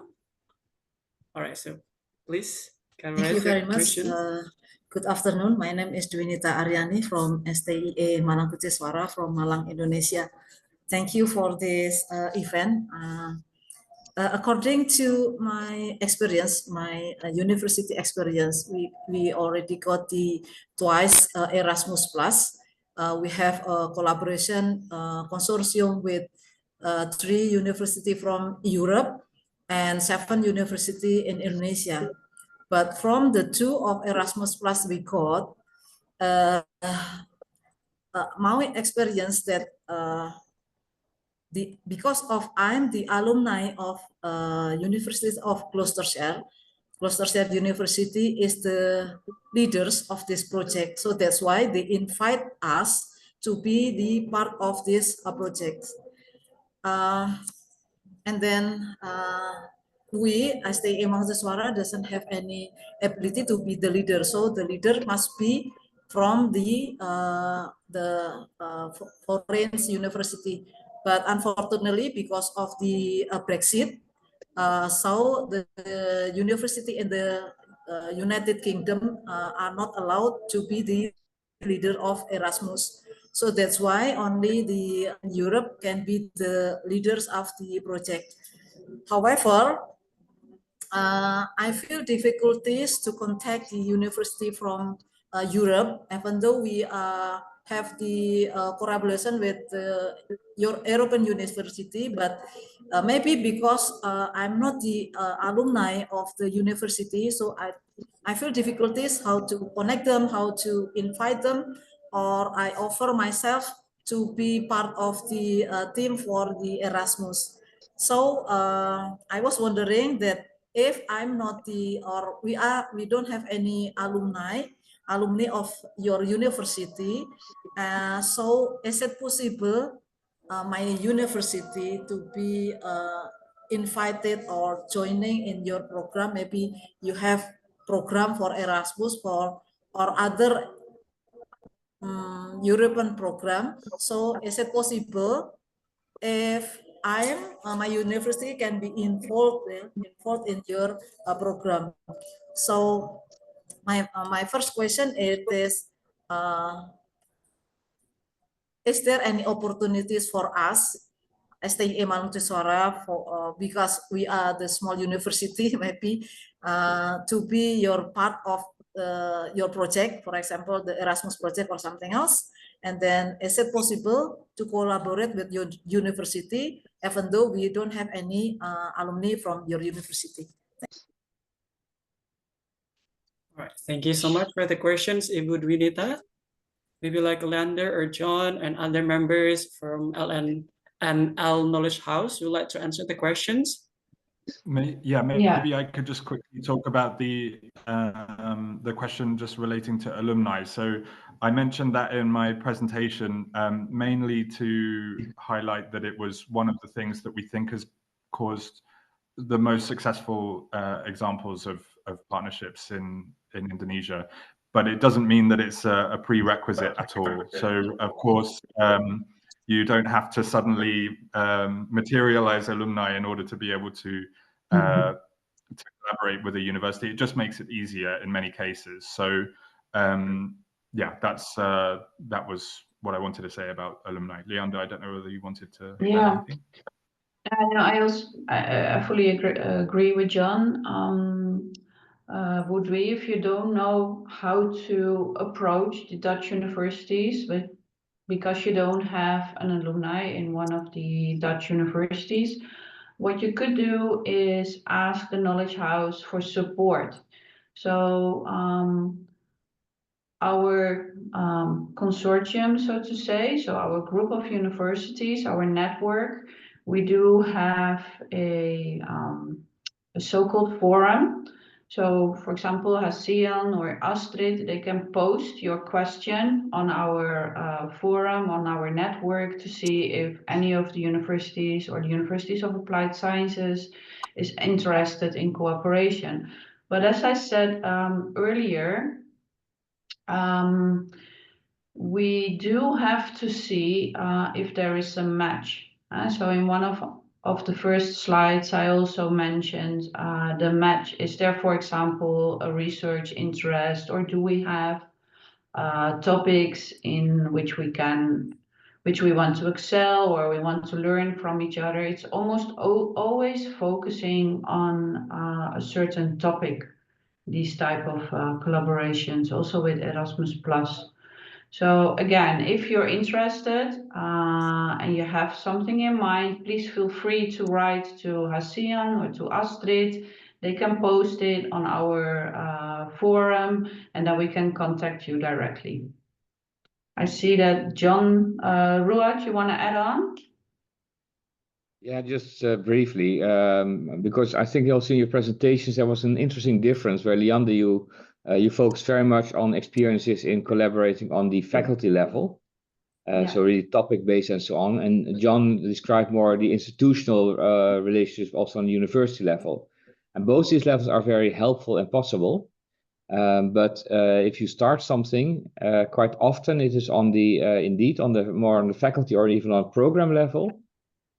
All right, so please can
Thank you
raise your
very much.
question.
Good afternoon. My name is Dwinita Aryani from STIE Malang Suara from Malang, Indonesia. Thank you for this event. According to my experience, my university experience, we already got the twice Erasmus Plus. We have a collaboration consortium with 3 universities from Europe and 7 universities in Indonesia. But from the 2 of Erasmus Plus we got, my experience that because of I'm the alumni of University of Gloucestershire. Gloucestershire University is the leaders of this project. So that's why they invite us to be the part of this project. And then we, as the Mahasiswara, doesn't have any ability to be the leader. So the leader must be from the foreign university. But unfortunately, because of the Brexit, so the university in the United Kingdom are not allowed to be the leader of Erasmus. So that's why only the Europe can be the leaders of the project. However, I feel difficulties to contact the university from Europe, even though we have the collaboration with your European university, but maybe because I'm not the alumni of the university, so I feel difficulties how to connect them, how to invite them, or I offer myself to be part of the team for the Erasmus. So I was wondering that if I'm not the, or we don't have any alumni of your university, so is it possible my university to be invited or joining in your program? Maybe you have program for Erasmus for or other European program. So is it possible if my university can be involved in your program? So my first question is there any opportunities for us STIE Malang Suara for because we are the small university, maybe to be your part of your project, for example, the Erasmus project or something else? And then is it possible to collaborate with your university, even though we don't have any alumni from your university?
All right, thank you so much for the questions, Ibu Dwinita. Maybe like Leander or John and other members from LN and L Knowledge House would like to answer the questions.
Maybe I could just quickly talk about the question just relating to alumni. So I mentioned that in my presentation, mainly to highlight that it was one of the things that we think has caused the most successful examples of partnerships in Indonesia. But it doesn't mean that it's a prerequisite at all. So of course, you don't have to suddenly materialize alumni in order to be able to collaborate with a university. It just makes it easier in many cases. So that was what I wanted to say about alumni. Leander, I don't know whether you wanted to add anything.
I fully agree with John. Woodry, if you don't know how to approach the Dutch universities, but because you don't have an alumni in one of the Dutch universities, what you could do is ask the Knowledge House for support. So our consortium, so to say, so our group of universities, our network, we do have a so-called forum. So, for example, Hasian or Astrid, they can post your question on our forum, on our network, to see if any of the universities or the universities of applied sciences is interested in cooperation. But as I said earlier, we do have to see if there is a match. So in one of the first slides, I also mentioned the match. Is there, for example, a research interest, or do we have topics in which we want to excel, or we want to learn from each other? It's almost always focusing on a certain topic, these type of collaborations, also with Erasmus+. So again, if you're interested and you have something in mind, please feel free to write to Hasian or to Astrid. They can post it on our forum, and then we can contact you directly. I see that John Ruat, you want to add on?
Yeah, just briefly, because I think also in your presentations there was an interesting difference where, Leander, you focused very much on experiences in collaborating on the faculty level, so really topic-based and so on. And John described more the institutional relationships also on the university level. And both these levels are very helpful and possible. But if you start something, quite often it is on the indeed on the more on the faculty or even on program level,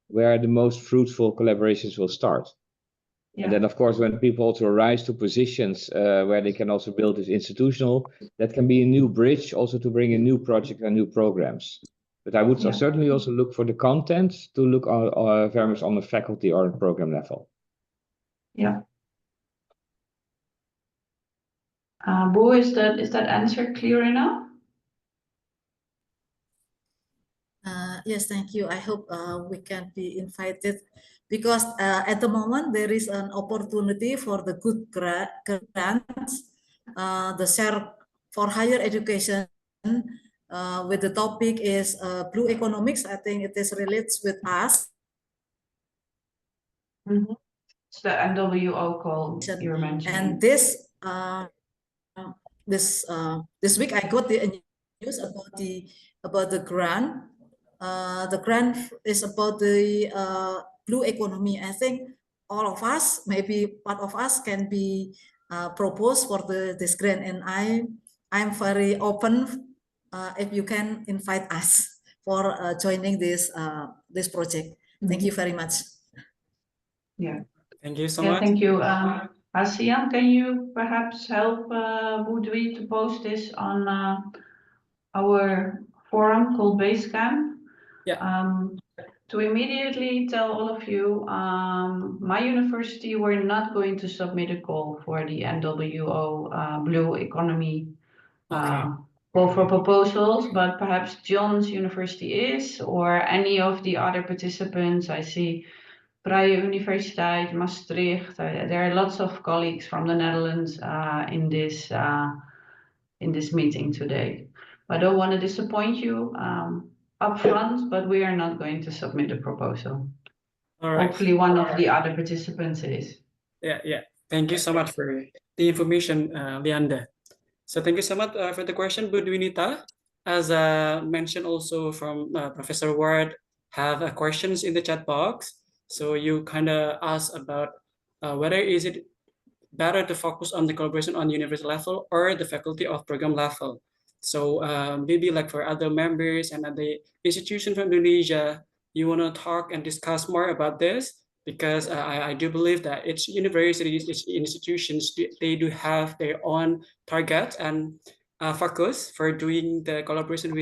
where the most fruitful collaborations will start. Yeah. And then, of course, when people also rise to positions where they can also build this institutional, that can be a new bridge also to bring in new projects and new programs. But I would certainly also look for the content to look very much on the faculty or program level.
Yeah. Bo, is that answer clear enough?
Yes, thank you. I hope we can be invited, because at the moment there is an opportunity for the good grants, the share for higher education with the topic is blue economics. I think it is relates with us.
Mm-hmm. It's the NWO call you're mentioning.
And this week I got the news about the grant. The grant is about the blue economy. I think all of us, maybe part of us, can be proposed for this grant, and I'm very open if you can invite us for joining this project. Thank you very much.
Yeah.
Thank you so much.
Thank you. Hasian, can you perhaps help Boudwi to post this on our forum called Basecamp?
Yeah.
To immediately tell all of you, my university, we're not going to submit a call for the NWO Blue Economy call for proposals, but perhaps John's university is, or any of the other participants. I see Vrije Universiteit, Maastricht. There are lots of colleagues from the Netherlands in this meeting today. I don't want to disappoint you up front, but we are not going to submit a proposal.
All right.
Hopefully one of the other participants is.
Yeah. Thank you so much for the information, Leander. So thank you so much for the question, Budwinita. As mentioned also from Professor Ward, have questions in the chat box. So you kind of asked about whether is it better to focus on the collaboration on university level or the faculty of program level. So maybe like for other members and other institutions from Indonesia, you want to talk and discuss more about this, because I do believe that each universities, each institutions, they do have their own target and focus for doing the collaboration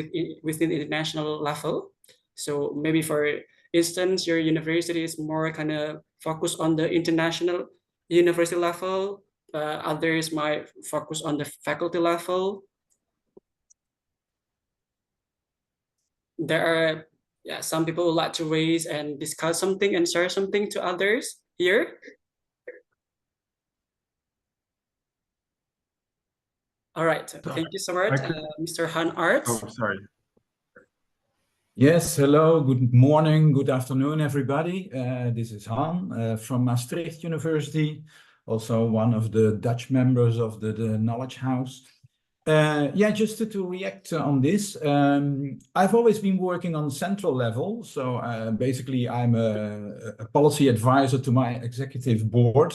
within the international level. So maybe for instance, your university is more kind of focused on the international university level, others might focus on the faculty level. There are some people would like to raise and discuss something and share something to others here. All right, thank you so much, Mr. Han Arts.
Oh, sorry.
Yes, hello, good morning, good afternoon, everybody. This is Han from Maastricht University, also one of the Dutch members of the Knowledge House. Yeah, just to react on this, I've always been working on central level. So basically, I'm a policy advisor to my executive board.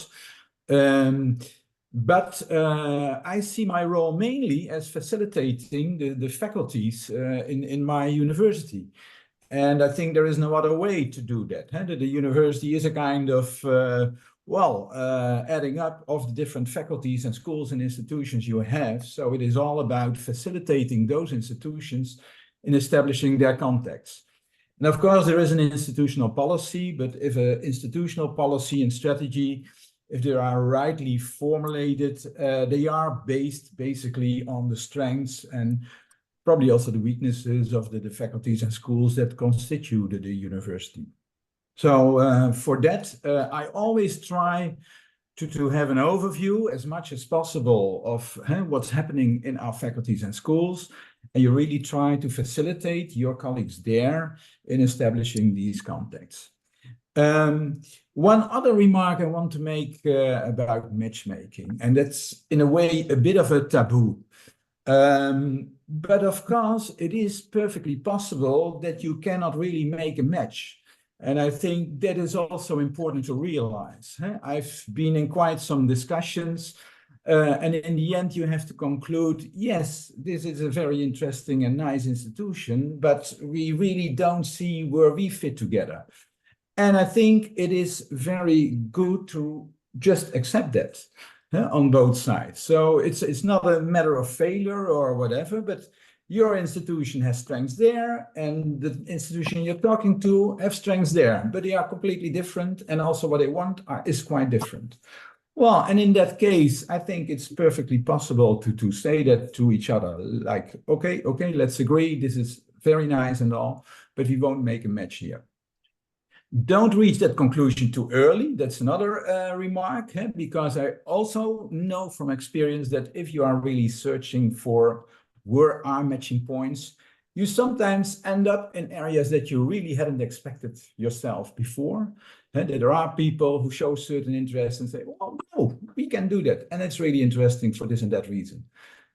But I see my role mainly as facilitating the faculties in my university. And I think there is no other way to do that. Huh? The university is a kind of, adding up of the different faculties and schools and institutions you have. So it is all about facilitating those institutions in establishing their contexts. And of course, there is an institutional policy, but if an institutional policy and strategy, if they are rightly formulated, they are based basically on the strengths and probably also the weaknesses of the faculties and schools that constitute the university. So for that, I always try to have an overview as much as possible of what's happening in our faculties and schools. And you really try to facilitate your colleagues there in establishing these contacts. One other remark I want to make about matchmaking, and that's in a way a bit of a taboo. But of course, it is perfectly possible that you cannot really make a match. And I think that is also important to realize. I've been in quite some discussions, and in the end, you have to conclude, yes, this is a very interesting and nice institution, but we really don't see where we fit together. And I think it is very good to just accept that on both sides. So it's not a matter of failure or whatever, but your institution has strengths there, and the institution you're talking to have strengths there, but they are completely different, and also what they want is quite different. Well, and in that case, I think it's perfectly possible to say that to each other, like, okay, let's agree, this is very nice and all, but we won't make a match here. Don't reach that conclusion too early. That's another remark, because I also know from experience that if you are really searching for where are matching points, you sometimes end up in areas that you really hadn't expected yourself before. That there are people who show certain interest and say, well, no, we can do that. And it's really interesting for this and that reason.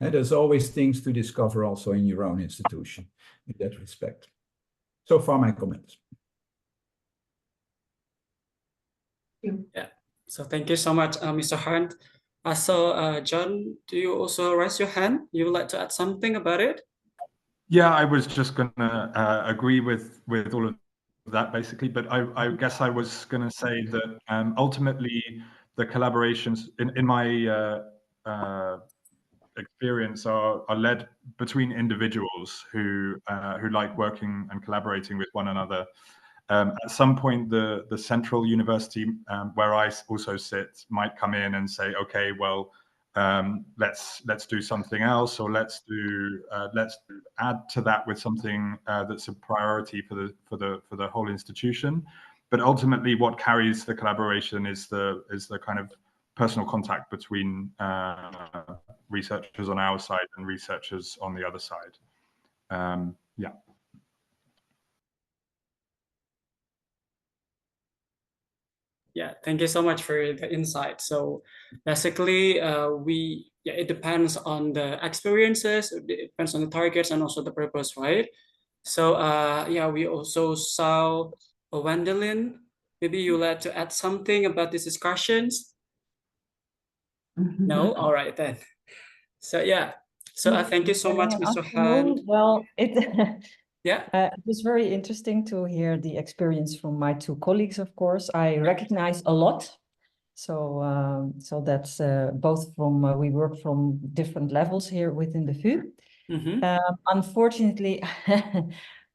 And there's always things to discover also in your own institution in that respect. So far, my comments.
Yeah, so thank you so much, Mr. Hunt. John, do you also raise your hand? You would like to add something about it?
Yeah, I was just going to agree with all of that basically, but I guess I was going to say that ultimately the collaborations in my experience are led between individuals who like working and collaborating with one another. At some point, the central university where I also sit might come in and say, okay, well, let's do something else, or let's add to that with something that's a priority for the whole institution. But ultimately, what carries the collaboration is the kind of personal contact between researchers on our side and researchers on the other side. Yeah.
Yeah, thank you so much for the insight. So basically, it depends on the experiences, it depends on the targets and also the purpose, right? So we also saw Wendelin. Maybe you like to add something about these discussions? No? All right then. So yeah. So thank you so much, Mr. Hunt.
Well,
Yeah.
it was very interesting to hear the experience from my two colleagues, of course. I recognize a lot. So that's both from, we work from different levels here within the VU. Unfortunately,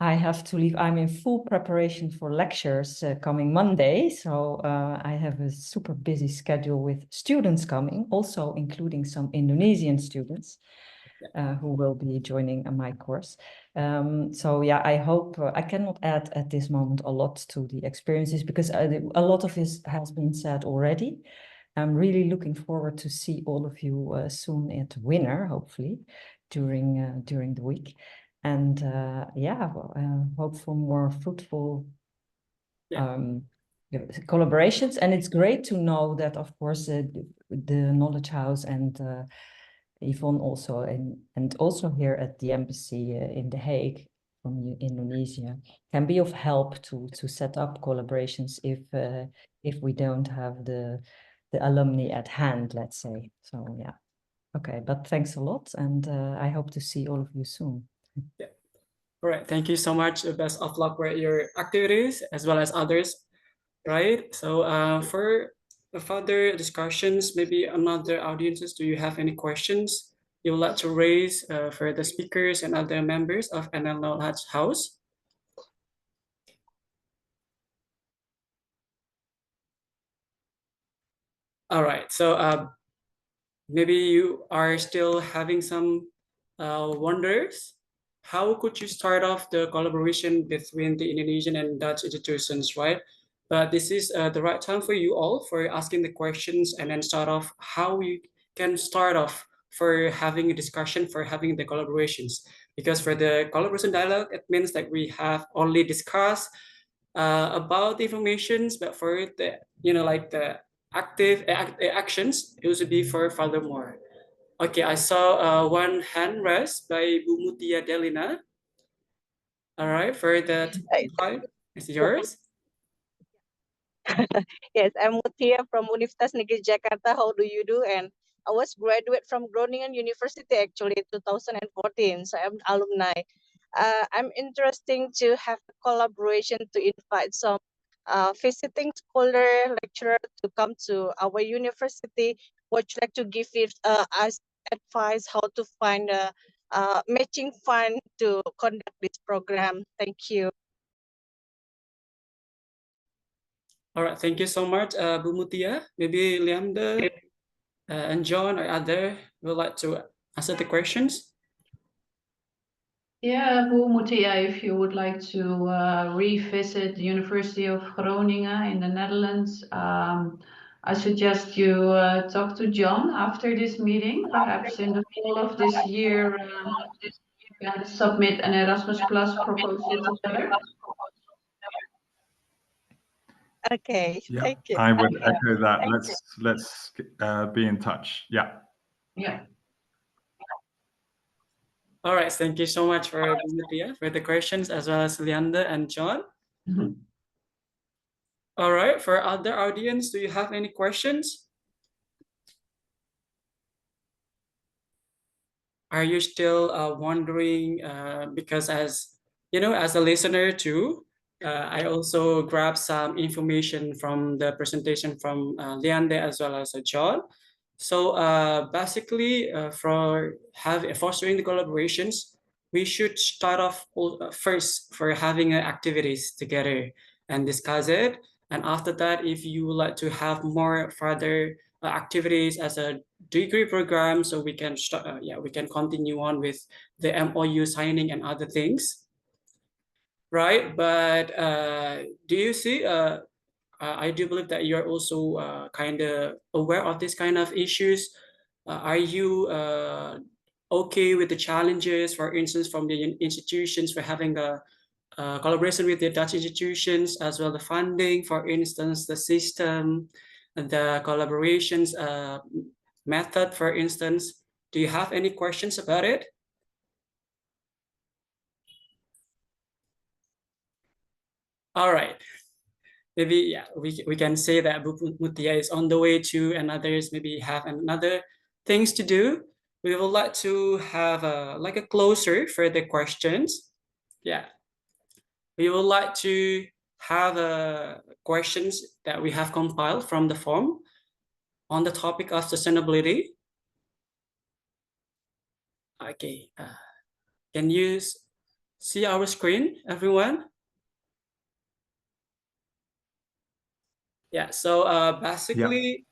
I have to leave. I'm in full preparation for lectures coming Monday. So I have a super busy schedule with students coming, also including some Indonesian students. Who will be joining my course. So yeah, I hope I cannot add at this moment a lot to the experiences because a lot of this has been said already. I'm really looking forward to see all of you soon at Winner, hopefully, during the week. And hope for more fruitful collaborations. And it's great to know that, of course, the Knowledge House and Yvonne also, and also here at the embassy in The Hague from Indonesia, can be of help to set up collaborations if we don't have the alumni at hand, let's say. So yeah, okay, but thanks a lot, and I hope to see all of you soon.
Yeah. All right, thank you so much. Best of luck with your activities as well as others, right? So for the further discussions, maybe another audiences, do you have any questions you would like to raise for the speakers and other members of NL Knowledge House? All right, so maybe you are still having some wonders. How could you start off the collaboration between the Indonesian and Dutch institutions, right? But this is the right time for you all for asking the questions and then start off how you can start off for having a discussion, for having the collaborations. Because for the collaboration dialogue, it means that we have only discussed about the informations, but for the, like the active actions, it would be for furthermore. Okay, I saw one hand raised by Bu Mutia Delina. All right, for that time, it's yours.
Yes, I'm Mutia from Universitas Negeri Jakarta. How do you do? And I was graduate from Groningen University actually in 2014. So I'm alumni. I'm interested to have a collaboration to invite some visiting scholar lecturer to come to our university. Would you like to give us advice how to find a matching fund to conduct this program? Thank you.
All right, thank you so much, Bu Mutia. Maybe Leander and John or other would like to answer the questions.
Yeah, Bu Mutia, if you would like to revisit the University of Groningen in the Netherlands, I suggest you talk to John after this meeting. Perhaps in the fall of this year, you can submit an Erasmus Plus proposal together.
Okay,
Yeah,
thank you.
I would echo that. Let's be in touch. Yeah.
Yeah.
All right, thank you so much for Bu Mutia for the questions, as well as Leander and John. All right, for other audience, do you have any questions? Are you still wondering? Because as you know, as a listener too, I also grabbed some information from the presentation from Leander as well as John. So basically, for fostering the collaborations, we should start off first for having activities together and discuss it. And after that, if you would like to have more further activities as a degree program, so we can start, we can continue on with the MOU signing and other things, right? But do you see? I do believe that you're also kind of aware of this kind of issues. Are you okay with the challenges, for instance, from the institutions for having a collaboration with the Dutch institutions, as well the funding, for instance, the system, the collaborations method, for instance? Do you have any questions about it? All right. Maybe we can say that Bu Mutia is on the way to, and others maybe have another things to do. We would like to have like a closer for the questions. Yeah, we would like to have questions that we have compiled from the form on the topic of sustainability. Okay, can you see our screen, everyone? Yeah, so basically,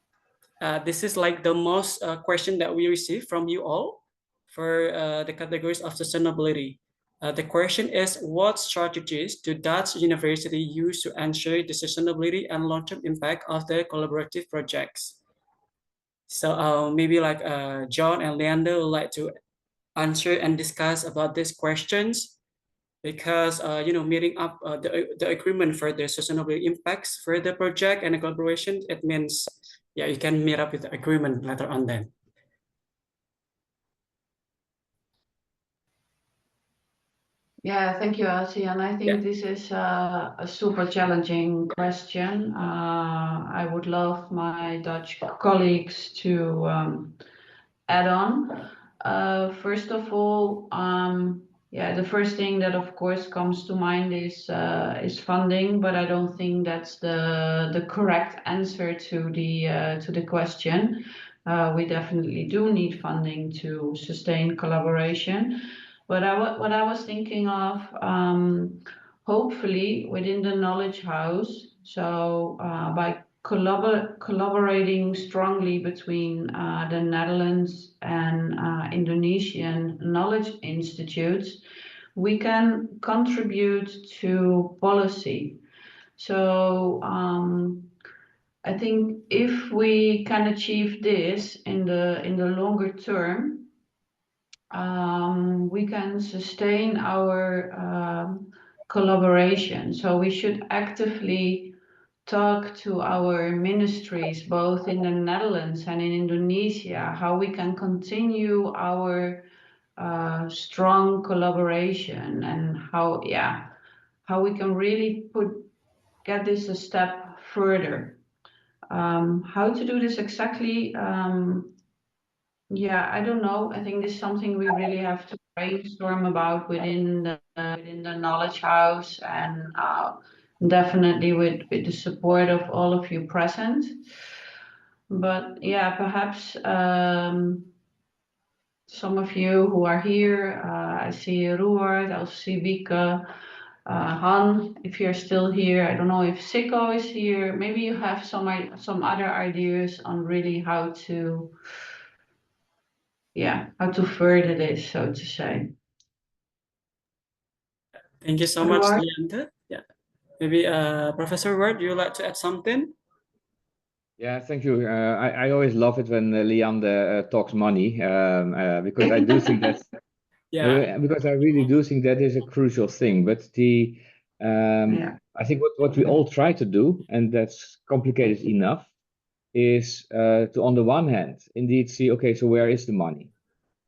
this is like the most question that we receive from you all for the categories of sustainability. The question is, what strategies do Dutch University use to ensure the sustainability and long-term impact of their collaborative projects? So maybe like John and Leander would like to answer and discuss about these questions, because meeting up the agreement for the sustainability impacts for the project and the collaboration, it means you can meet up with the agreement later on then.
Yeah, thank you, Elsie. And I think this is a super challenging question. I would love my Dutch colleagues to add on. First of all, yeah, the first thing that of course comes to mind is funding, but I don't think that's the correct answer to the question. We definitely do need funding to sustain collaboration. But what I was thinking of, hopefully within the Knowledge House, so by collaborating strongly between the Netherlands and Indonesian knowledge institutes, we can contribute to policy. So I think if we can achieve this in the longer term, we can sustain our collaboration. So we should actively talk to our ministries, both in the Netherlands and in Indonesia, how we can continue our strong collaboration and how we can really get this a step further. How to do this exactly? Yeah, I don't know. I think this is something we really have to brainstorm about within the Knowledge House, and definitely with the support of all of you present. But yeah, perhaps some of you who are here, I see Roert, I see Wieke, Han, if you're still here. I don't know if Sikko is here. Maybe you have some other ideas on really how to further this, so to say.
Thank you so much, Liante. Yeah, maybe Professor Ward, you would like to add something?
Yeah, thank you. I always love it when Liande talks money, because I do think that's because I really do think that is a crucial thing. But I think what we all try to do, and that's complicated enough, is to, on the one hand, indeed see, okay, so where is the money?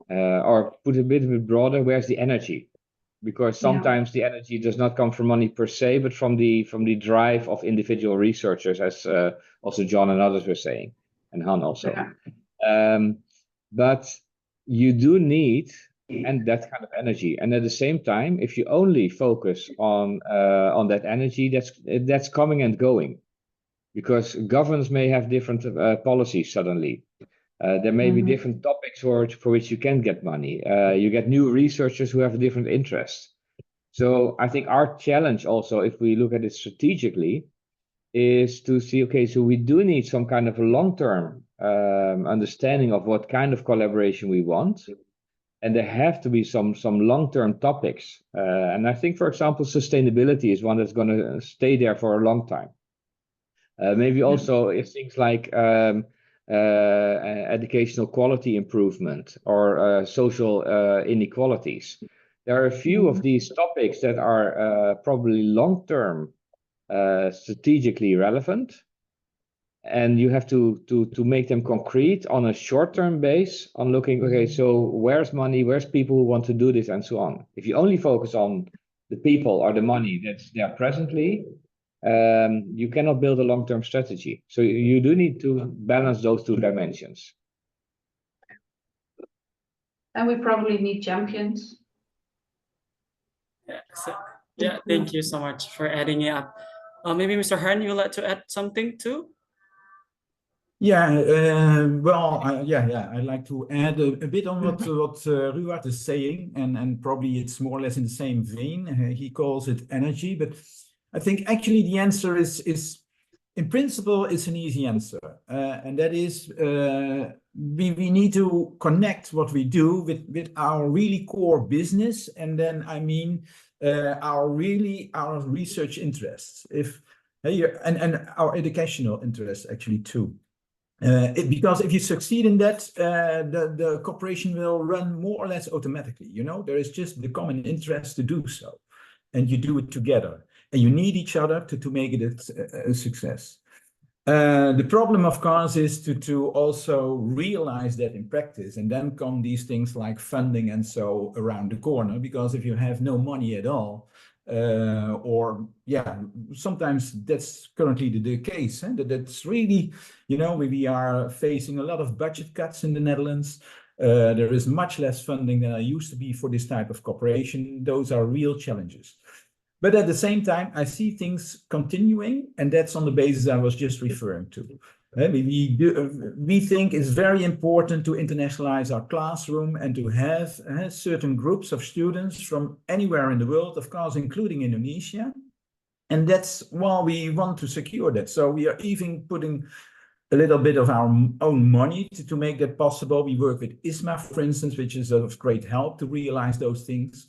Or put it a bit broader, where's the energy? Because sometimes the energy does not come from money per se, but from the drive of individual researchers, as also John and others were saying, and Han also. But you do need that kind of energy, and at the same time, if you only focus on that energy, that's coming and going, because governments may have different policies suddenly. There may be different topics for which you can get money. You get new researchers who have different interests. So I think our challenge also, if we look at it strategically, is to see, okay, so we do need some kind of a long-term understanding of what kind of collaboration we want. And there have to be some long-term topics. And I think, for example, sustainability is one that's going to stay there for a long time. Maybe also if things like educational quality improvement or social inequalities. There are a few of these topics that are probably long-term strategically relevant, and you have to make them concrete on a short-term base on looking, okay, so where's money, where's people who want to do this, and so on. If you only focus on the people or the money that's there presently, you cannot build a long-term strategy. So you do need to balance those two dimensions.
And we probably need champions.
Yeah, thank you so much for adding it up. Maybe Mr. Hearn, you would like to add something too?
Yeah, I'd like to add a bit on what Ruart is saying, and probably it's more or less in the same vein. He calls it energy, but I think actually the answer is in principle, it's an easy answer. And that is, we need to connect what we do with our really core business. And then, I mean, our research interests, and our educational interests actually too. Because if you succeed in that, the cooperation will run more or less automatically. You know, there is just the common interest to do so, and you do it together. And you need each other to make it a success. The problem, of course, is to also realize that in practice, and then come these things like funding and so around the corner, because if you have no money at all, or yeah, sometimes that's currently the case. That's really, you know, we are facing a lot of budget cuts in the Netherlands. There is much less funding than there used to be for this type of cooperation. Those are real challenges. But at the same time, I see things continuing, and that's on the basis I was just referring to. We think it's very important to internationalize our classroom and to have certain groups of students from anywhere in the world, of course, including Indonesia. And that's why we want to secure that. So we are even putting a little bit of our own money to make that possible. We work with ISMA, for instance, which is of great help to realize those things.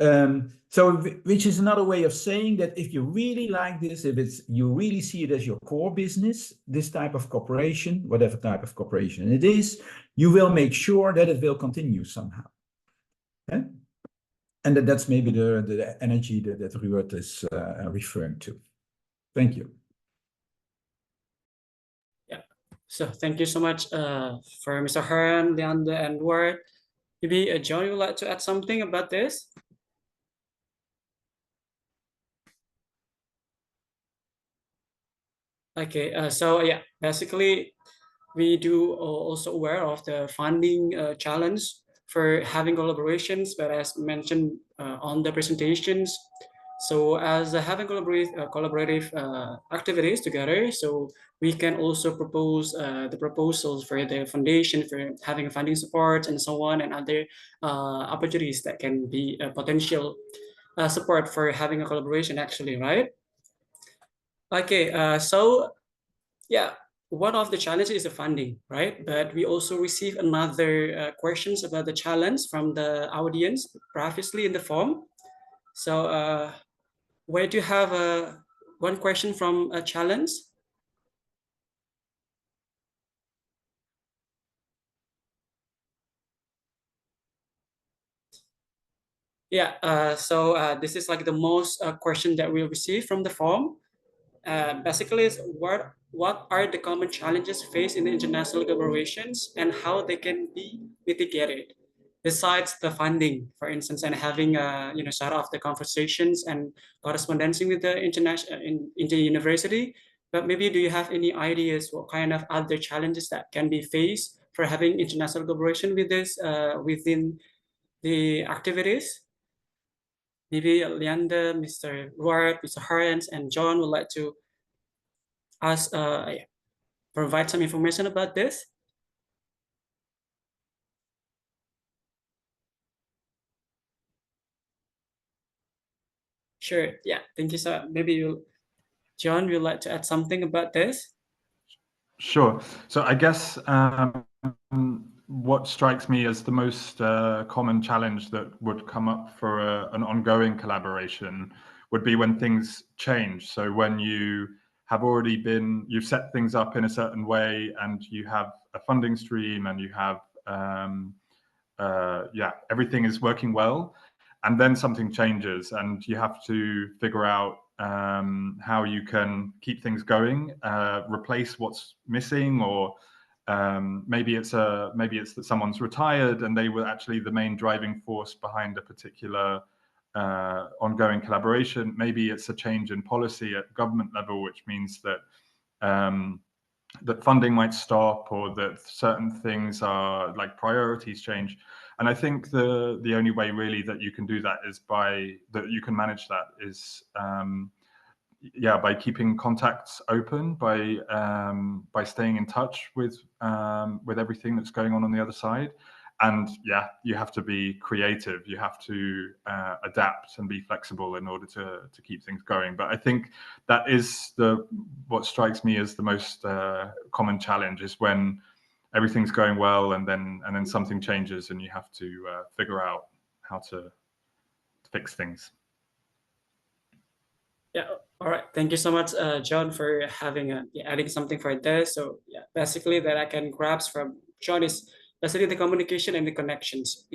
So which is another way of saying that if you really like this, if you really see it as your core business, this type of cooperation, whatever type of cooperation it is, you will make sure that it will continue somehow. Okay? And that's maybe the energy that Ruud is referring to. Thank you.
Yeah. So thank you so much for Mr. Hearn, Leander, and Ward. Maybe John, you would like to add something about this? Okay, so yeah, basically we do also aware of the funding challenge for having collaborations, but as mentioned on the presentations, so as having collaborative activities together, so we can also propose the proposals for the foundation for having funding support and so on, and other opportunities that can be a potential support for having a collaboration actually, right? Okay, so yeah, one of the challenges is the funding, right? But we also receive another questions about the challenge from the audience previously in the form. So where do you have one question from a challenge? Yeah, so this is like the most question that we receive from the form. Basically, is what are the common challenges faced in the international collaborations and how they can be mitigated? Besides the funding, for instance, and having sort of the conversations and correspondencing with the international inter-university, but maybe do you have any ideas what kind of other challenges that can be faced for having international collaboration with this within the activities? Maybe Leander, Mr. Ward, Mr. Harens, and John would like to ask, provide some information about this. Sure. Yeah. Thank you, sir. Maybe you, John, would like to add something about this?
Sure. So I guess what strikes me as the most common challenge that would come up for an ongoing collaboration would be when things change. So when you have already you've set things up in a certain way and you have a funding stream and you have, everything is working well, and then something changes and you have to figure out how you can keep things going, replace what's missing, or maybe it's that someone's retired and they were actually the main driving force behind a particular ongoing collaboration. Maybe it's a change in policy at government level, which means that that funding might stop, or that certain things are like priorities change. And I think the only way really that you can do that is you can manage that is by keeping contacts open, by staying in touch with everything that's going on the other side. And yeah, you have to be creative. You have to adapt and be flexible in order to keep things going. But I think that is what strikes me as the most common challenge, is when everything's going well and then something changes and you have to figure out how to fix things.
Yeah. All right. Thank you so much, John, for having adding something for this. So yeah, basically that I can grasp from John is basically the communication and the connections.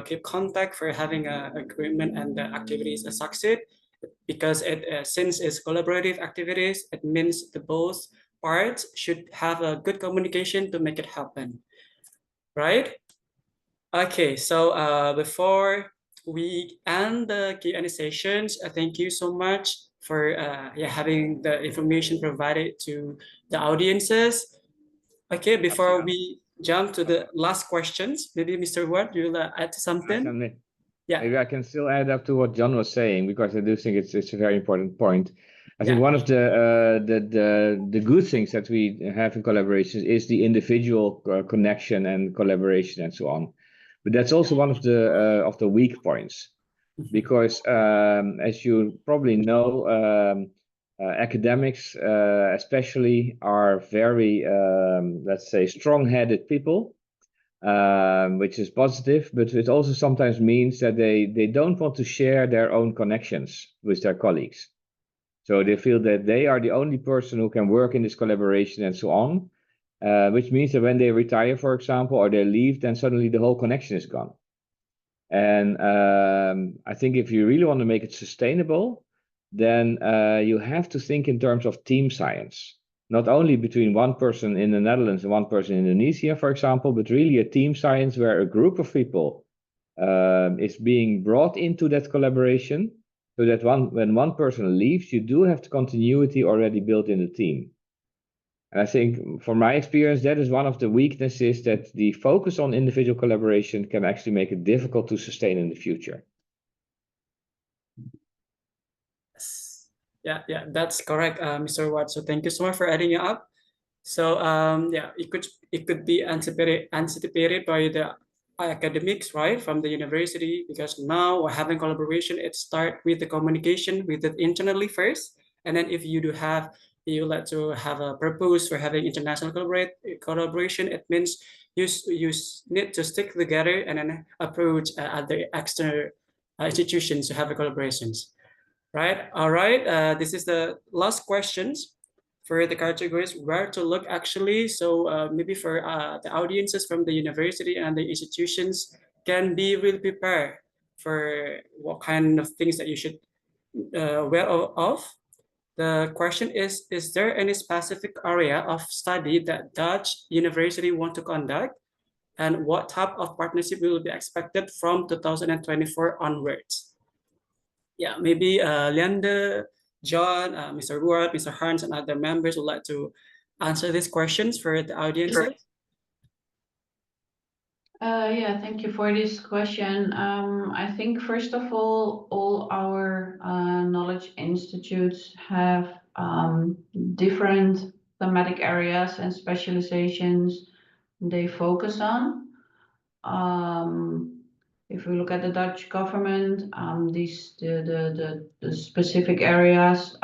Keep contact for having agreement and the activities succeed, because since it's collaborative activities, it means the both parts should have a good communication to make it happen, right? Okay, so before we end the Q&A sessions, thank you so much for having the information provided to the audiences. Okay, before we jump to the last questions, maybe Mr. Ward, you'll add something? Yeah.
Maybe I can still add up to what John was saying, because I do think it's a very important point. I think one of the good things that we have in collaborations is the individual connection and collaboration and so on. But that's also one of the weak points, because as you probably know, academics especially are very, let's say, strong-headed people. Which is positive, but it also sometimes means that they don't want to share their own connections with their colleagues. So they feel that they are the only person who can work in this collaboration and so on, which means that when they retire, for example, or they leave, then suddenly the whole connection is gone. And I think if you really want to make it sustainable, then you have to think in terms of team science. Not only between one person in the Netherlands and one person in Indonesia, for example, but really a team science where a group of people is being brought into that collaboration, so that when one person leaves, you do have the continuity already built in the team. And I think, from my experience, that is one of the weaknesses, that the focus on individual collaboration can actually make it difficult to sustain in the future.
Yeah, that's correct, Mr. Watt. So thank you so much for adding it up. So it could be anticipated by the academics, right, from the university, because now we're having collaboration. It start with the communication with it internally first, and then if you like to have a purpose for having international collaboration, it means you need to stick together and then approach other external institutions to have collaborations. Right. All right. This is the last questions for the categories where to look actually. So maybe for the audiences from the university and the institutions can be really prepared for what kind of things that you should aware of. The question is there any specific area of study that Dutch university want to conduct, and what type of partnership will be expected from 2024 onwards? Yeah, maybe Leander, John, Mr. Ward, Mr. Hans, and other members would like to answer these questions for the audience.
Yeah, thank you for this question. I think, first of all our knowledge institutes have different thematic areas and specializations they focus on. If we look at the Dutch government, the specific areas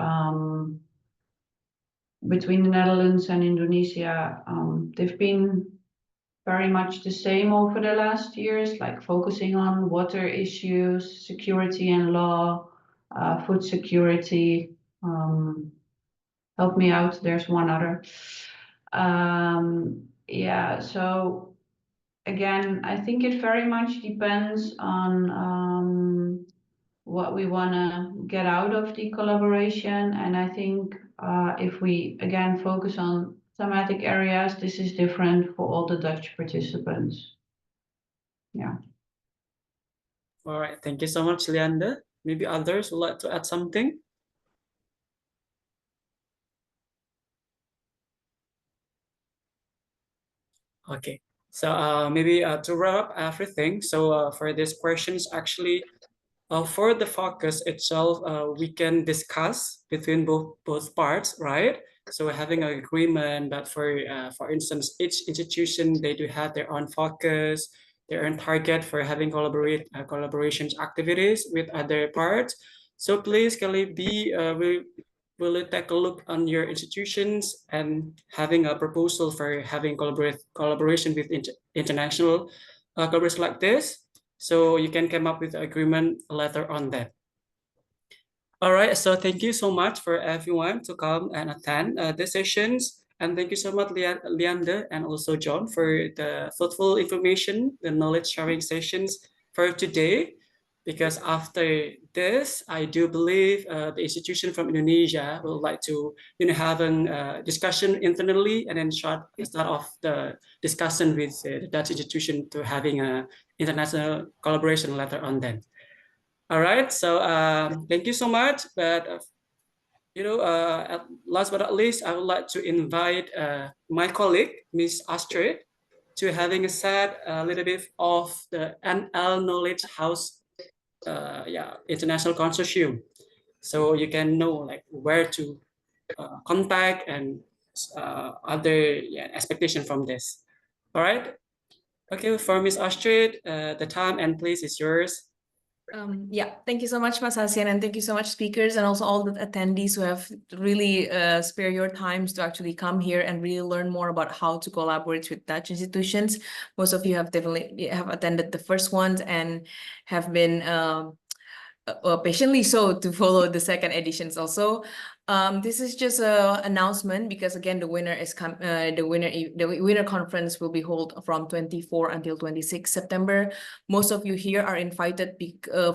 between the Netherlands and Indonesia, they've been very much the same over the last years, like focusing on water issues, security and law, food security. Help me out, there's one other. Yeah, so again, I think it very much depends on what we want to get out of the collaboration. And I think if we, again, focus on thematic areas, this is different for all the Dutch participants. Yeah.
All right, thank you so much, Leander. Maybe others would like to add something? Okay, so maybe to wrap up everything, so for these questions, actually, for the focus itself, we can discuss between both parts, right? So having an agreement that for instance, each institution, they do have their own focus, their own target for having collaborations activities with other parts. So please, can we be will take a look on your institutions and having a proposal for having collaboration with international collaborators like this, so you can come up with an agreement letter on that. All right, so thank you so much for everyone to come and attend the sessions, and thank you so much, Leander and also John, for the thoughtful information, the knowledge sharing sessions for today. because after this, I do believe the institution from Indonesia would like to, have a discussion internally and then start off the discussion with the Dutch institution to having a international collaboration later on then. All right, so thank you so much. But last but not least, I would like to invite my colleague, Miss Astrid, to having a said a little bit of the NL Knowledge House, international consortium, so you can know like where to contact and other expectation from this. All right. Okay, for Miss Astrid, the time and place is yours.
Yeah, thank you so much, Mas Hasian, and thank you so much, speakers, and also all the attendees who have really spare your times to actually come here and really learn more about how to collaborate with Dutch institutions. Most of you have definitely attended the first ones and have been patiently so to follow the second editions also. This is just an announcement because again the winner is the winner conference will be held from 24 until 26 September. Most of you here are invited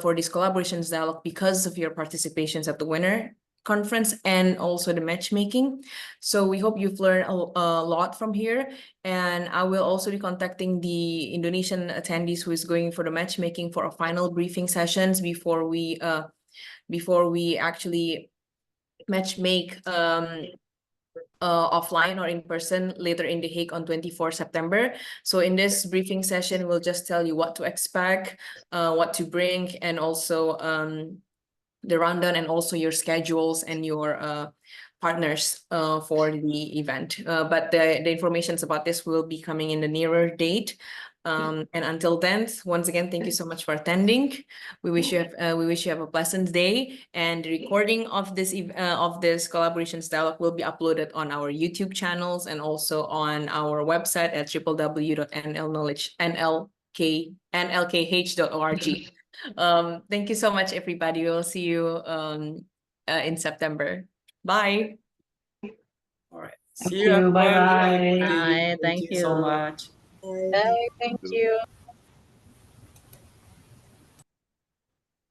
for this collaborations dialogue because of your participations at the winner conference and also the matchmaking. So we hope you've learned a lot from here, and I will also be contacting the Indonesian attendees who is going for the matchmaking for a final briefing sessions before we actually matchmake offline or in person later in The Hague on 24 September. So in this briefing session, we'll just tell you what to expect, what to bring, and also the rundown and also your schedules and your partners for the event. But the information about this will be coming in the nearer date. And until then, once again, thank you so much for attending. We wish you have a pleasant day. And the recording of this collaborations dialogue will be uploaded on our YouTube channels and also on our website at www.nlkh.org. Thank you so much, everybody. We'll see you in September. Bye.
All right.
Thank
See you.
you. Bye
Everyone.
bye.
Bye.
Bye.
Thank you so much.
Bye. Thank you.